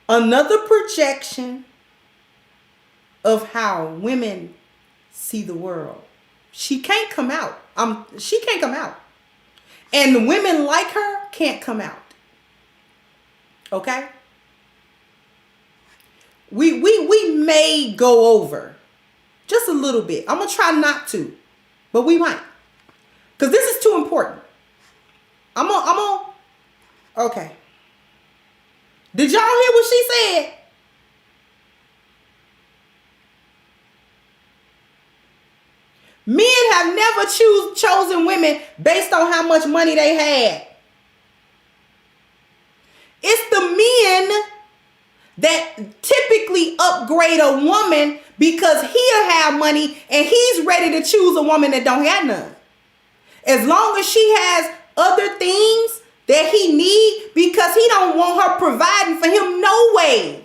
Speaker 3: Another projection of how women see the world. She can't come out. She can't come out. And women like her can't come out. Okay? We may go over just a little bit. I'm going to try not to, but we might. Because this is too important. Okay. Did y'all hear what she said? Men have never chosen women based on how much money they had. that typically upgrade a woman because he'll have money and he's ready to choose a woman that don't have none. As long as she has other things that he need, because he don't want her providing for him, no way.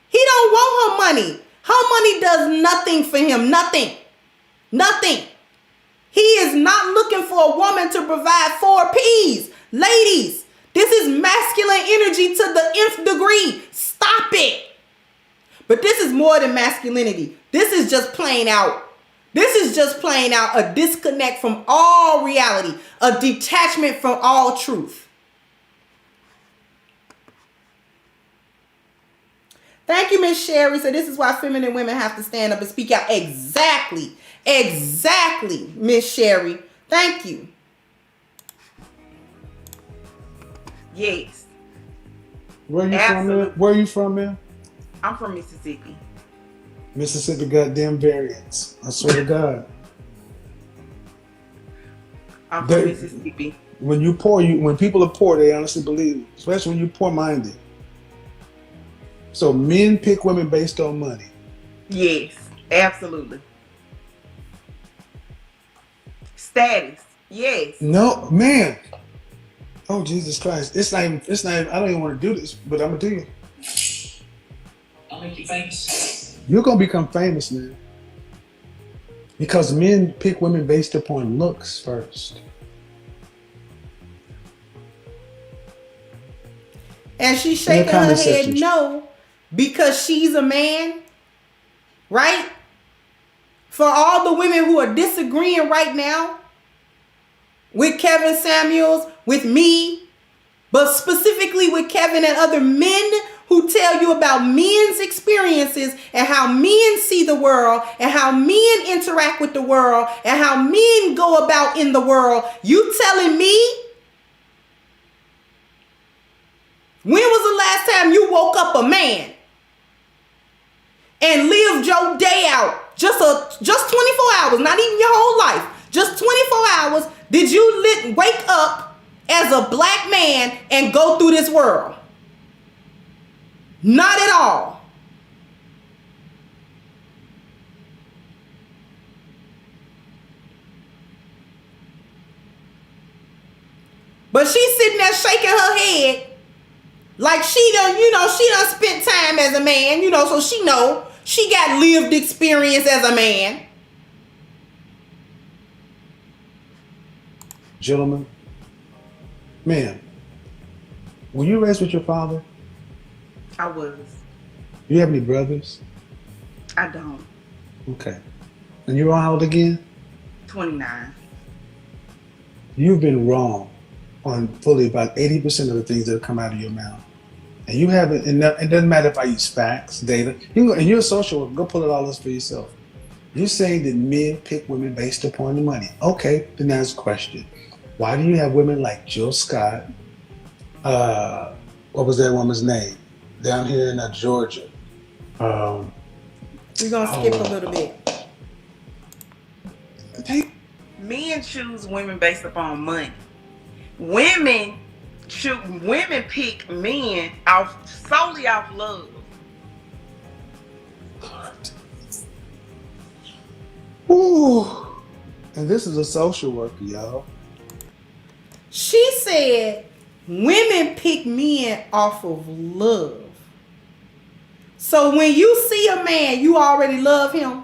Speaker 3: He don't want her money. Her money does nothing for him. Nothing. Nothing. He is not looking for a woman to provide 4 P's. Ladies, this is masculine energy to the nth degree. Stop it. But this is more than masculinity. This is just plain out. This is just plain out a disconnect from all reality, a detachment from all truth. Thank you, Miss Sherry. So this is why feminine women have to stand up and speak out. Exactly. Exactly, Miss Sherry. Thank you.
Speaker 4: Yes.
Speaker 5: Where you from, man? Where you from, man?
Speaker 4: I'm from Mississippi.
Speaker 5: Mississippi goddamn variants. I swear to God.
Speaker 4: I'm from Mississippi.
Speaker 5: When you poor, when people are poor, they honestly believe it, especially when you're poor-minded. So men pick women based on money.
Speaker 4: Yes, absolutely. Status. Yes.
Speaker 5: No, man. Oh, Jesus Christ. It's not even, I don't even want to do this, but I'm going to do it.
Speaker 9: I'll make you famous.
Speaker 5: You're going to become famous, man. Because men pick women based upon looks first.
Speaker 3: And she's shaking her head no, because she's a man, right? For all the women who are disagreeing right now with Kevin Samuels, with me, but specifically with Kevin and other men who tell you about men's experiences and how men see the world and how men interact with the world and how men go about in the world, you telling me, when was the last time you woke up a man and lived your day out? Just 24 hours, not even your whole life. Just 24 hours did you wake up as a black man and go through this world? Not at all. But she's sitting there shaking her head like she done spent time as a man, so she know she got lived experience as a man.
Speaker 5: Gentlemen, ma'am, were you raised with your father?
Speaker 4: I was.
Speaker 5: You have any brothers?
Speaker 4: I don't.
Speaker 5: Okay. And you're how old again?
Speaker 4: 29.
Speaker 5: You've been wrong on fully about 80% of the things that have come out of your mouth. And you haven't, and it doesn't matter if I use facts, data. You can go, and you're a social worker, go pull it all this for yourself. You're saying that men pick women based upon the money. Okay, then that's a question. Why do you have women like Jill Scott? What was that woman's name? Down here in Georgia.
Speaker 3: We're going to skip a little bit.
Speaker 4: Men choose women based upon money. Women pick men solely off love.
Speaker 5: Ooh. And this is a social worker, y'all.
Speaker 3: She said women pick men off of love. So when you see a man, you already love him.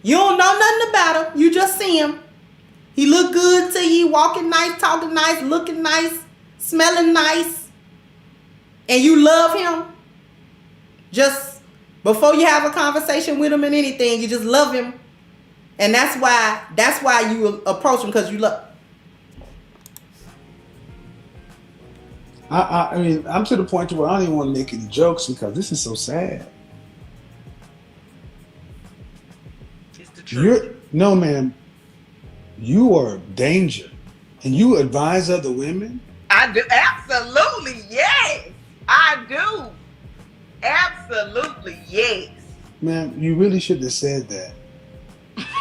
Speaker 3: You don't know nothing about him. You just see him. He look good to you, walking nice, talking nice, looking nice, smelling nice. And you love him. Just before you have a conversation with him and anything, you just love him. And that's why you approach him, because you love.
Speaker 5: I mean, I'm to the point where I don't even want to make any jokes because this is so sad.
Speaker 4: It's the truth.
Speaker 5: No, ma'am. You are danger, and you advise other women.
Speaker 4: I do, absolutely, yes. I do, absolutely, yes.
Speaker 5: Ma'am, you really should have said that.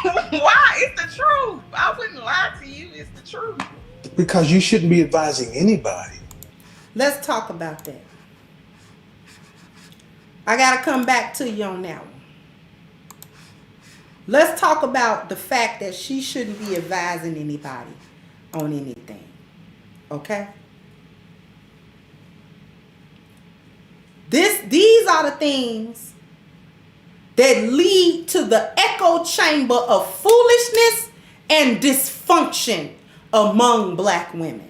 Speaker 4: Why? It's the truth. I wouldn't lie to you. It's the truth.
Speaker 5: Because you shouldn't be advising anybody.
Speaker 3: Let's talk about that. I got to come back to you on that one. Let's talk about the fact that she shouldn't be advising anybody on anything. Okay? These are the things that lead to the echo chamber of foolishness and dysfunction among black women.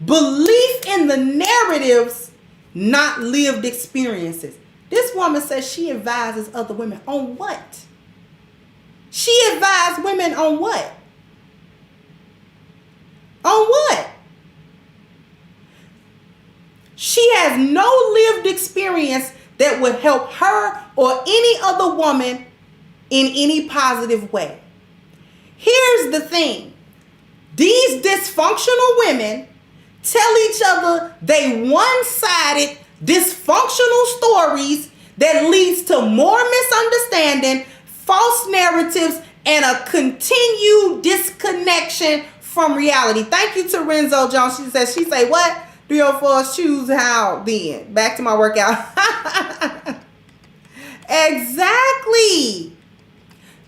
Speaker 3: Belief in the narratives, not lived experiences. This woman says she advises other women on what? She advised women on what? On what? She has no lived experience that would help her or any other woman in any positive way. Here's the thing. These dysfunctional women tell each other they one-sided dysfunctional stories that leads to more misunderstanding, false narratives, and a continued disconnection from reality. Thank you to Renzo Jones. She say what? 304 choose how then. Back to my workout. Exactly.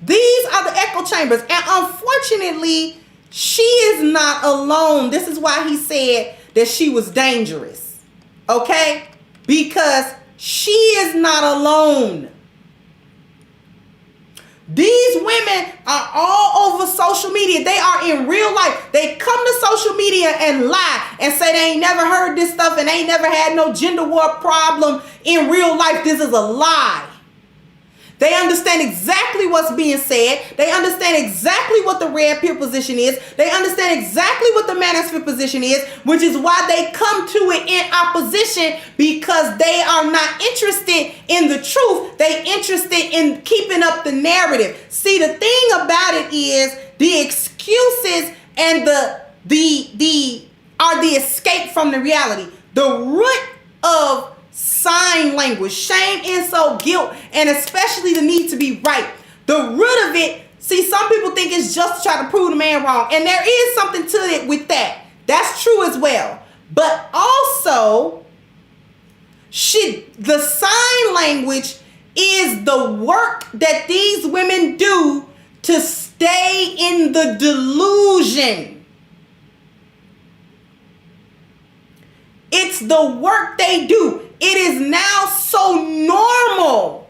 Speaker 3: These are the echo chambers. And unfortunately, she is not alone. This is why he said that she was dangerous. Okay? Because she is not alone. These women are all over social media. They are in real life. They come to social media and lie and say they ain't never heard this stuff and they ain't never had no gender war problem in real life. This is a lie. They understand exactly what's being said. They understand exactly what the red pill position is. They understand exactly what the manosphere position is, which is why they come to it in opposition, because they are not interested in the truth. They interested in keeping up the narrative. See, the thing about it is the excuses and the escape from the reality. The root of sign language, shame, insult, guilt, and especially the need to be right. The root of it, see, some people think it's just to try to prove the man wrong. And there is something to it with that. That's true as well. But also, the sign language is the work that these women do to stay in the delusion. It's the work they do. It is now so normal.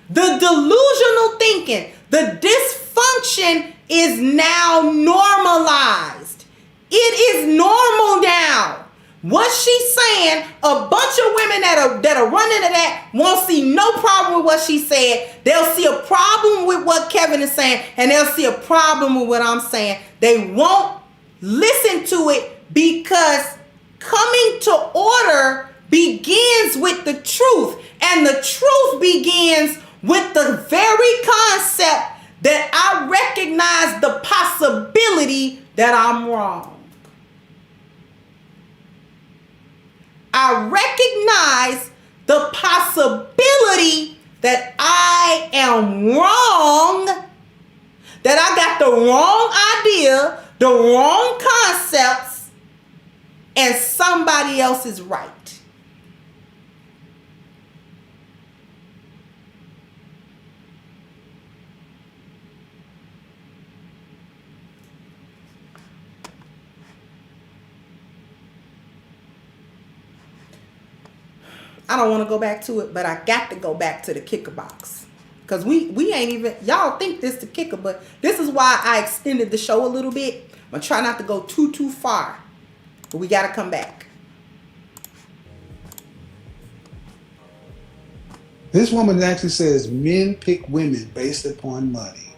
Speaker 3: The delusional thinking, the dysfunction is now normalized. It is normal now. What she's saying, a bunch of women that are running to that won't see no problem with what she said. They'll see a problem with what Kevin is saying, and they'll see a problem with what I'm saying. They won't listen to it because coming to order begins with the truth, and the truth begins with the very concept that I recognize the possibility that I'm wrong. I recognize the possibility that I am wrong, that I got the wrong idea, the wrong concepts, and somebody else is right. I don't want to go back to it, but I got to go back to the kicker box. Because we ain't even, y'all think this the kicker, but this is why I extended the show a little bit. I'm going to try not to go too far. But we got to come back.
Speaker 5: This woman actually says men pick women based upon money.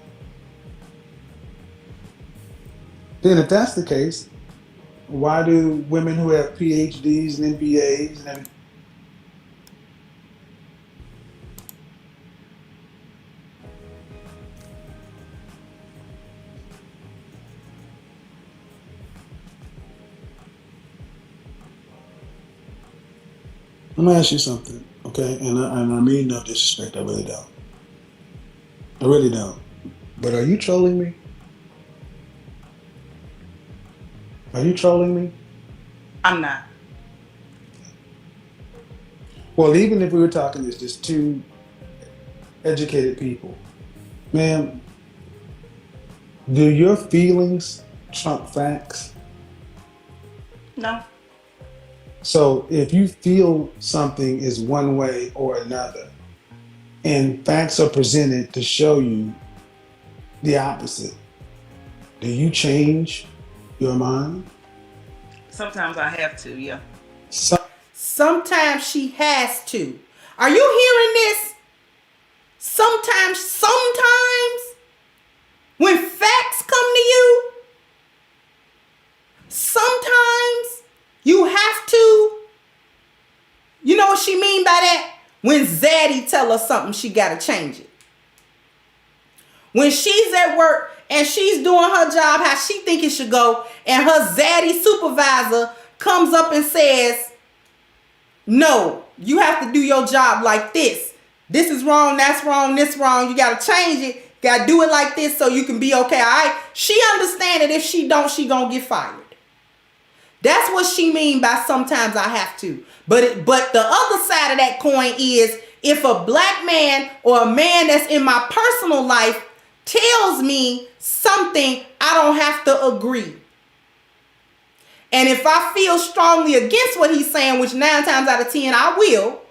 Speaker 5: Then if that's the case, why do women who have PhDs and MBAs and let me ask you something, okay? And I mean no disrespect, I really don't. I really don't. But are you trolling me? Are you trolling me?
Speaker 4: I'm not.
Speaker 5: Well, even if we were talking as just two educated people, ma'am, do your feelings trump facts?
Speaker 4: No.
Speaker 5: So if you feel something is one way or another, and facts are presented to show you the opposite, do you change your mind?
Speaker 4: Sometimes I have to, yeah.
Speaker 3: Sometimes she has to. Are you hearing this? Sometimes when facts come to you, sometimes you have to. You know what she mean by that? When Zaddy tell her something, she got to change it. When she's at work and she's doing her job how she think it should go, and her Zaddy supervisor comes up and says, no, you have to do your job like this. This is wrong, that's wrong, this wrong. You got to change it. Got to do it like this so you can be okay. All right? She understand that if she don't, she going to get fired. That's what she mean by sometimes I have to. But the other side of that coin is if a black man or a man that's in my personal life tells me something, I don't have to agree. And if I feel strongly against what he's saying, which 9 times out of 10 I will,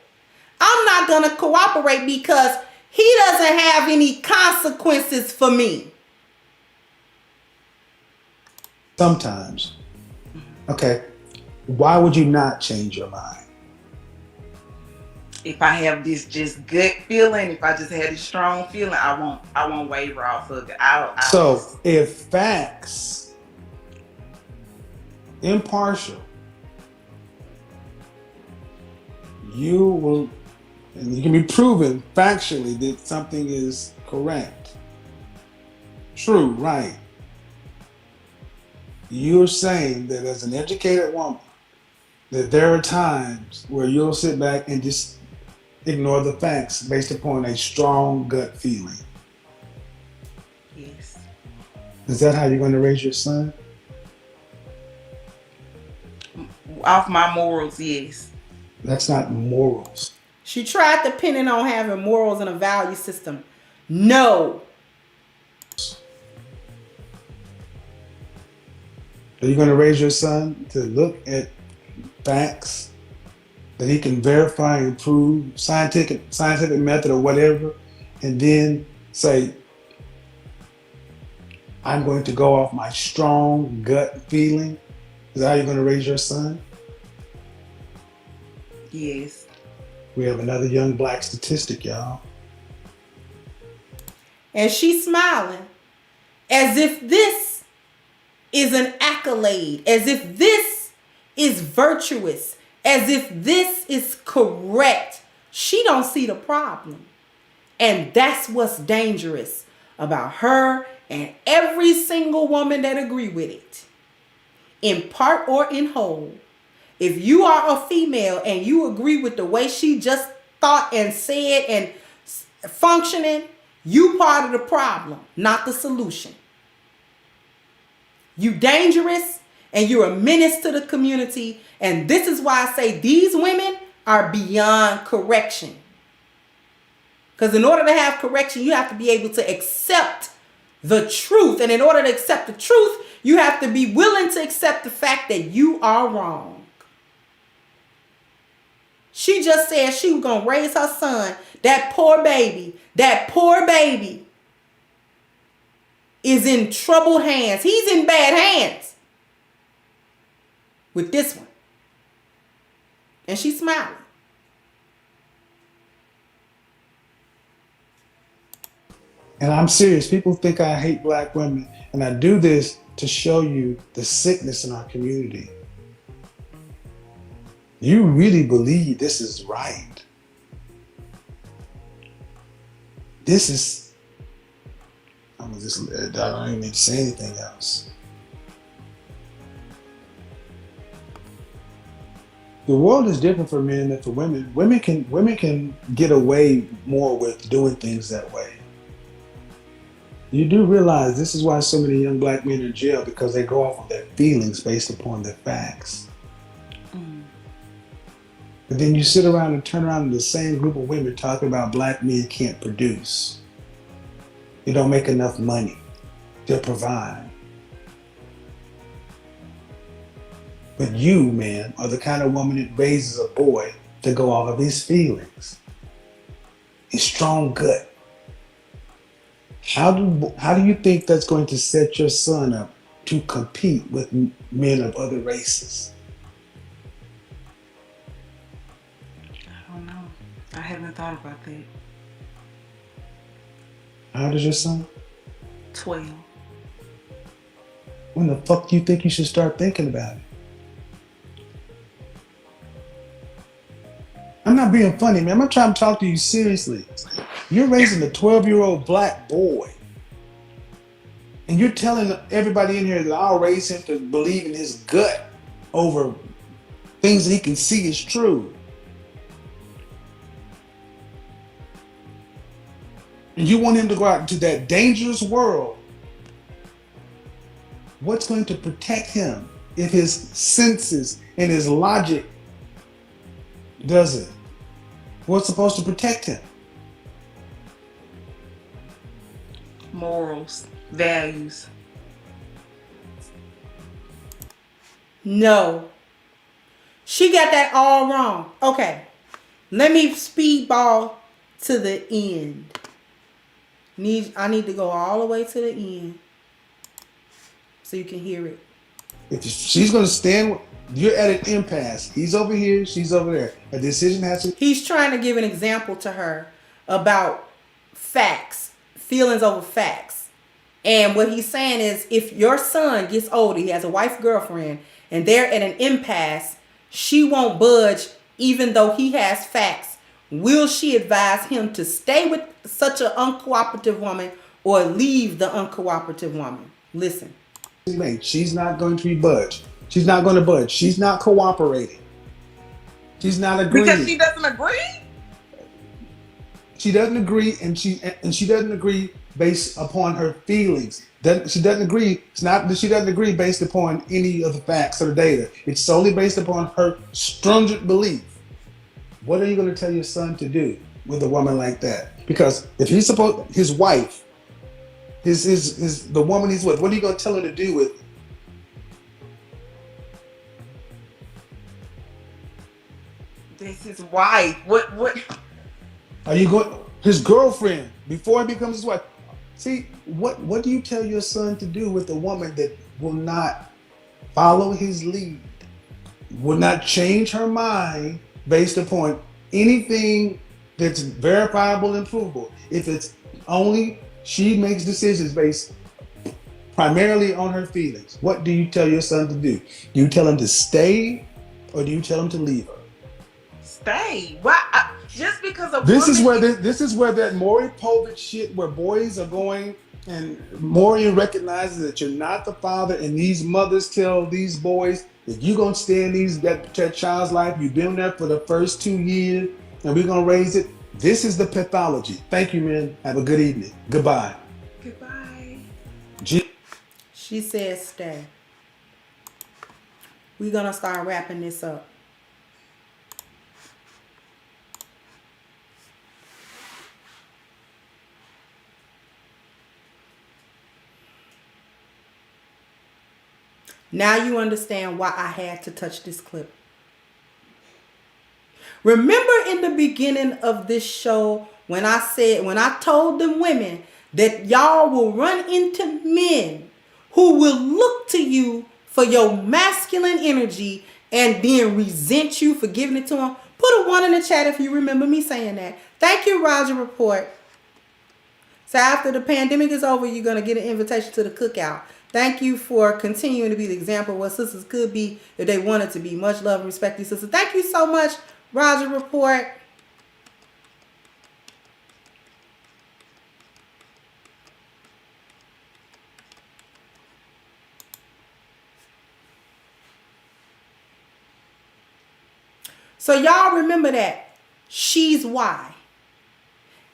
Speaker 3: I'm not going to cooperate because he doesn't have any consequences for me.
Speaker 5: Sometimes. Okay. Why would you not change your mind?
Speaker 4: If I have this just gut feeling, if I just had this strong feeling, I won't waver off of it.
Speaker 5: So if facts, impartial, you will, and you can be proven factually that something is correct, true, right. You're saying that as an educated woman, that there are times where you'll sit back and just ignore the facts based upon a strong gut feeling.
Speaker 4: Yes.
Speaker 5: Is that how you're going to raise your son?
Speaker 4: Off my morals, yes.
Speaker 5: That's not morals.
Speaker 3: She tried to pin it on having morals and a value system. No.
Speaker 5: Are you going to raise your son to look at facts that he can verify and prove, scientific method or whatever, and then say, I'm going to go off my strong gut feeling? Is that how you're going to raise your son?
Speaker 4: Yes.
Speaker 5: We have another young black statistic, y'all.
Speaker 3: And she's smiling as if this is an accolade, as if this is virtuous, as if this is correct. She don't see the problem. And that's what's dangerous about her and every single woman that agree with it, in part or in whole. If you are a female and you agree with the way she just thought and said and functioning, you part of the problem, not the solution. You dangerous and you're a menace to the community. And this is why I say these women are beyond correction. Because in order to have correction, you have to be able to accept the truth. And in order to accept the truth, you have to be willing to accept the fact that you are wrong. She just said she was going to raise her son. That poor baby is in troubled hands. He's in bad hands with this one. And she's smiling.
Speaker 5: And I'm serious. People think I hate black women. And I do this to show you the sickness in our community. You really believe this is right. This is, I don't even need to say anything else. The world is different for men than for women. Women can get away more with doing things that way. You do realize this is why so many young black men are in jail, because they go off of their feelings based upon their facts. But then you sit around and turn around in the same group of women talking about black men can't produce. They don't make enough money to provide. But you, man, are the kind of woman that raises a boy to go off of his feelings, his strong gut. How do you think that's going to set your son up to compete with men of other races?
Speaker 4: I don't know. I haven't thought about that.
Speaker 5: How old is your son?
Speaker 4: 12.
Speaker 5: When the fuck do you think you should start thinking about it? I'm not being funny, man. I'm not trying to talk to you seriously. You're raising a 12-year-old black boy. And you're telling everybody in here that I'll raise him to believe in his gut over things that he can see is true. And you want him to go out into that dangerous world. What's going to protect him if his senses and his logic doesn't? What's supposed to protect him?
Speaker 4: Morals, values.
Speaker 3: No. She got that all wrong. Okay. Let me speedball to the end. I need to go all the way to the end so you can hear it.
Speaker 5: If she's going to stand, you're at an impasse. He's over here, she's over there. A decision has to...
Speaker 3: He's trying to give an example to her about facts, feelings over facts. And what he's saying is, if your son gets older, he has a wife, girlfriend, and they're at an impasse, she won't budge even though he has facts. Will she advise him to stay with such an uncooperative woman or leave the uncooperative woman? Listen.
Speaker 5: She's not going to be budged. She's not going to budge. She's not cooperating. She's not agreeing.
Speaker 4: Because she doesn't agree?
Speaker 5: She doesn't agree, and she doesn't agree based upon her feelings. She doesn't agree. It's not that she doesn't agree based upon any of the facts or the data. It's solely based upon her stringent belief. What are you going to tell your son to do with a woman like that? Because if he's supposed, his wife, the woman he's with, what are you going to tell her to do with?
Speaker 4: This is wife. What?
Speaker 5: Are you going, his girlfriend, before he becomes his wife? See, what do you tell your son to do with a woman that will not follow his lead, will not change her mind based upon anything that's verifiable and provable? If it's only she makes decisions based primarily on her feelings, what do you tell your son to do? Do you tell him to stay, or do you tell him to leave her?
Speaker 4: Stay. Why? Just because of
Speaker 5: this is where that Maury Povich shit, where boys are going, and Maury recognizes that you're not the father, and these mothers tell these boys, if you're gonna stay in that child's life, you've been there for the first 2 years, and we're gonna raise it. This is the pathology. Thank you, man. Have a good evening. Goodbye.
Speaker 4: Goodbye.
Speaker 3: She said stay. We're gonna start wrapping this up. Now you understand why I had to touch this clip. Remember in the beginning of this show when I told them women that y'all will run into men who will look to you for your masculine energy and then resent you for giving it to them? Put a 1 in the chat if you remember me saying that. Thank you, Roger Report. So after the pandemic is over, you're going to get an invitation to the cookout. Thank you for continuing to be the example of what sisters could be if they wanted to be. Much love and respect, you sisters. Thank you so much, Roger Report. So y'all remember that. She's why.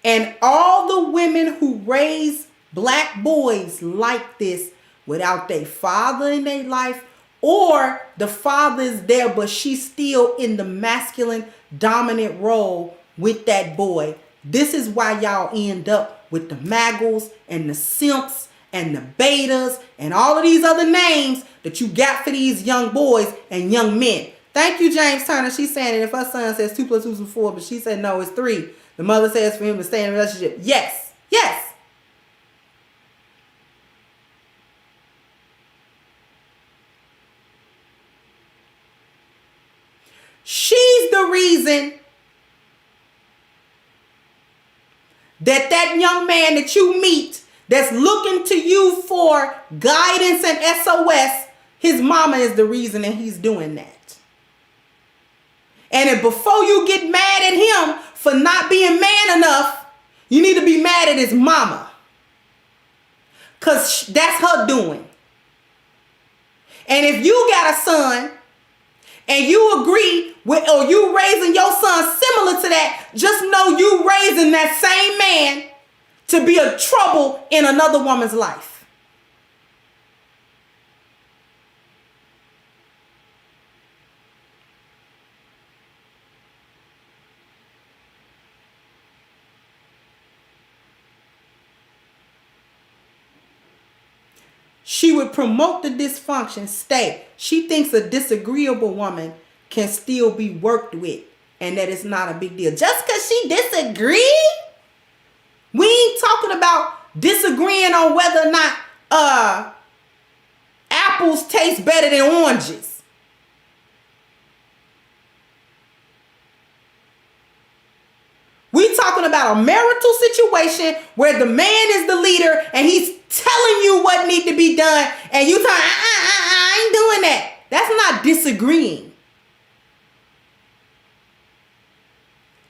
Speaker 3: And all the women who raise Black boys like this without their father in their life, or the father is there but she's still in the masculine dominant role with that boy. This is why y'all end up with the maggles and the simps and the betas and all of these other names that you got for these young boys and young men. Thank you, James Turner. She's saying that if her son says 2 + 2 is 4, but she said no, it's 3. The mother says for him to stay in a relationship. Yes. Yes. She's the reason that young man that you meet that's looking to you for guidance and SOS, his mama is the reason that he's doing that. And if before you get mad at him for not being man enough, you need to be mad at his mama. Because that's her doing. And if you got a son and you agree with, or you raising your son similar to that, just know you raising that same man to be a trouble in another woman's life. She would promote the dysfunction. Stay. She thinks a disagreeable woman can still be worked with and that it's not a big deal. Just because she disagree? We ain't talking about disagreeing on whether or not apples taste better than oranges. We talking about a marital situation where the man is the leader and he's telling you what need to be done, and you telling, I ain't doing that. That's not disagreeing.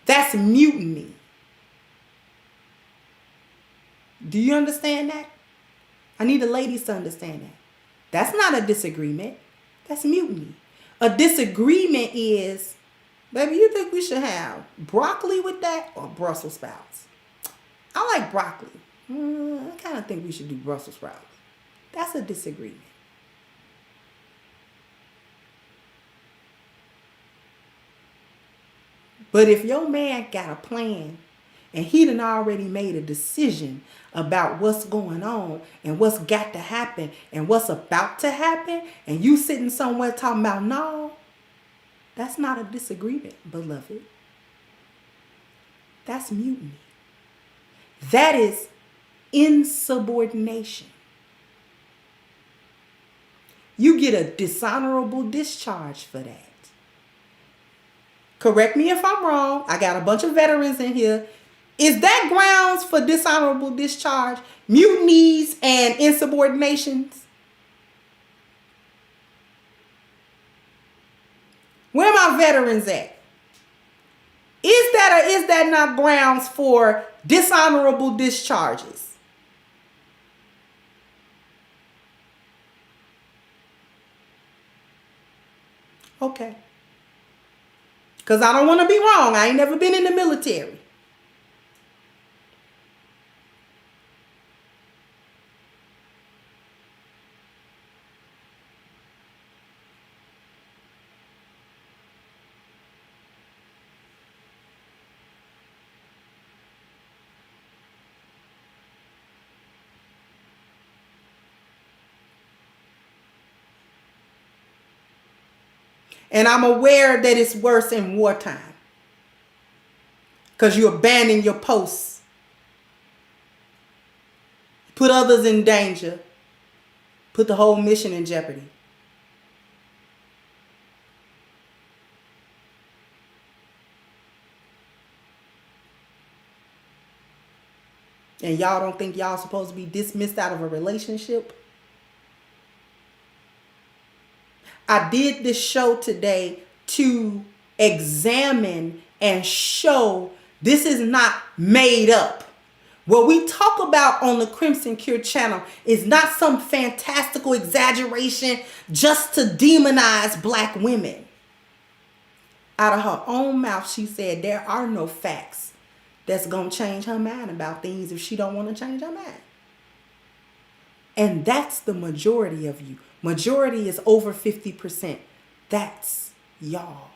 Speaker 3: That's mutiny. Do you understand that? I need the ladies to understand that. That's not a disagreement. That's mutiny. A disagreement is, baby, you think we should have broccoli with that or Brussels sprouts? I like broccoli. I kind of think we should do Brussels sprouts. That's a disagreement. But if your man got a plan and he done already made a decision about what's going on and what's got to happen and what's about to happen, and you sitting somewhere talking about no, that's not a disagreement, beloved. That's mutiny. That is insubordination. You get a dishonorable discharge for that. Correct me if I'm wrong. I got a bunch of veterans in here. Is that grounds for dishonorable discharge? Mutinies and insubordinations? Where are my veterans at? Is that or is that not grounds for dishonorable discharges? Okay. Because I don't want to be wrong. I ain't never been in the military. And I'm aware that it's worse in wartime. Because you abandon your posts. Put others in danger. Put the whole mission in jeopardy. And y'all don't think y'all supposed to be dismissed out of a relationship? I did this show today to examine and show this is not made up. What we talk about on the Crimson Cure channel is not some fantastical exaggeration just to demonize black women. Out of her own mouth, she said there are no facts that's going to change her mind about things if she don't want to change her mind. And that's the majority of you. Majority is over 50%. That's y'all.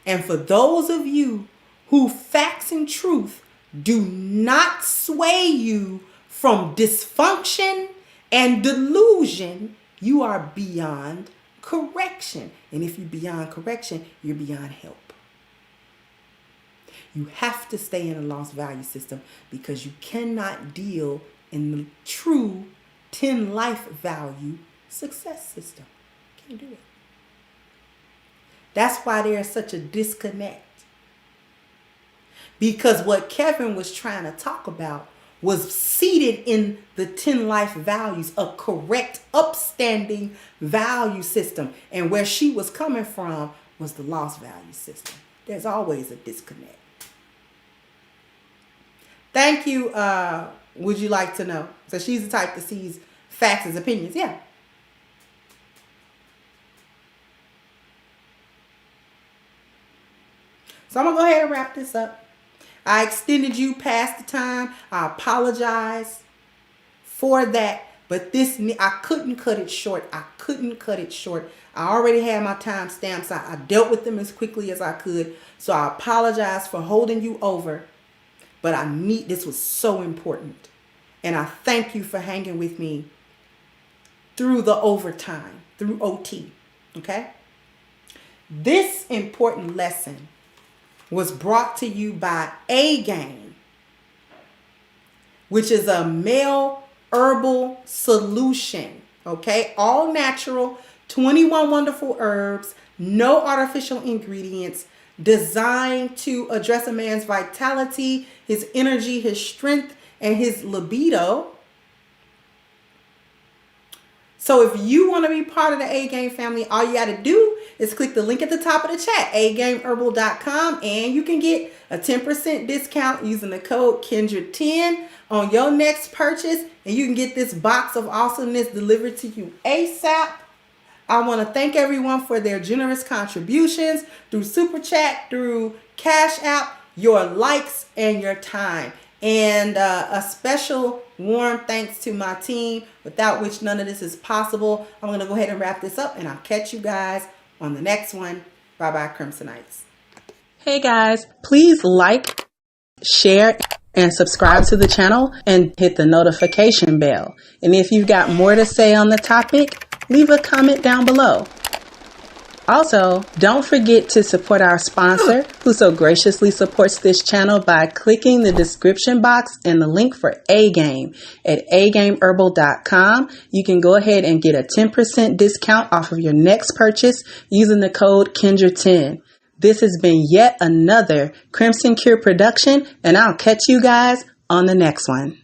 Speaker 3: And for those of you who facts and truth do not sway you from dysfunction and delusion, you are beyond correction. And if you're beyond correction, you're beyond help. You have to stay in a lost value system because you cannot deal in the true 10 life value success system. Can't do it. That's why there's such a disconnect. Because what Kevin was trying to talk about was seated in the 10 life values, a correct, upstanding value system. And where she was coming from was the lost value system. There's always a disconnect. Thank you. Would you like to know? So she's the type that sees facts as opinions. Yeah. So I'm going to go ahead and wrap this up. I extended you past the time. I apologize for that. But I couldn't cut it short. I already had my time stamps. I dealt with them as quickly as I could. So I apologize for holding you over. But this was so important. And I thank you for hanging with me through the overtime, through OT. Okay? This important lesson was brought to you by A-Game, which is a male herbal solution. Okay? All natural, 21 wonderful herbs, no artificial ingredients, designed to address a man's vitality, his energy, his strength, and his libido. So if you want to be part of the A-Game family, all you got to do is click the link at the top of the chat, agameherbal.com, and you can get a 10% discount using the code Kendra10 on your next purchase, and you can get this box of awesomeness delivered to you ASAP. I want to thank everyone for their generous contributions through Super Chat, through Cash App, your likes, and your time. And a special warm thanks to my team, without which none of this is possible. I'm going to go ahead and wrap this up, and I'll catch you guys on the next one. Bye-bye, Crimsonites. Hey, guys. Please like, share, and subscribe to the channel, and hit the notification bell. And if you've got more to say on the topic, leave a comment down below. Also, don't forget to support our sponsor, who so graciously supports this channel by clicking the description box and the link for A-Game at agameherbal.com. You can go ahead and get a 10% discount off of your next purchase using the code Kendra10. This has been yet another Crimson Cure production, and I'll catch you guys on the next one.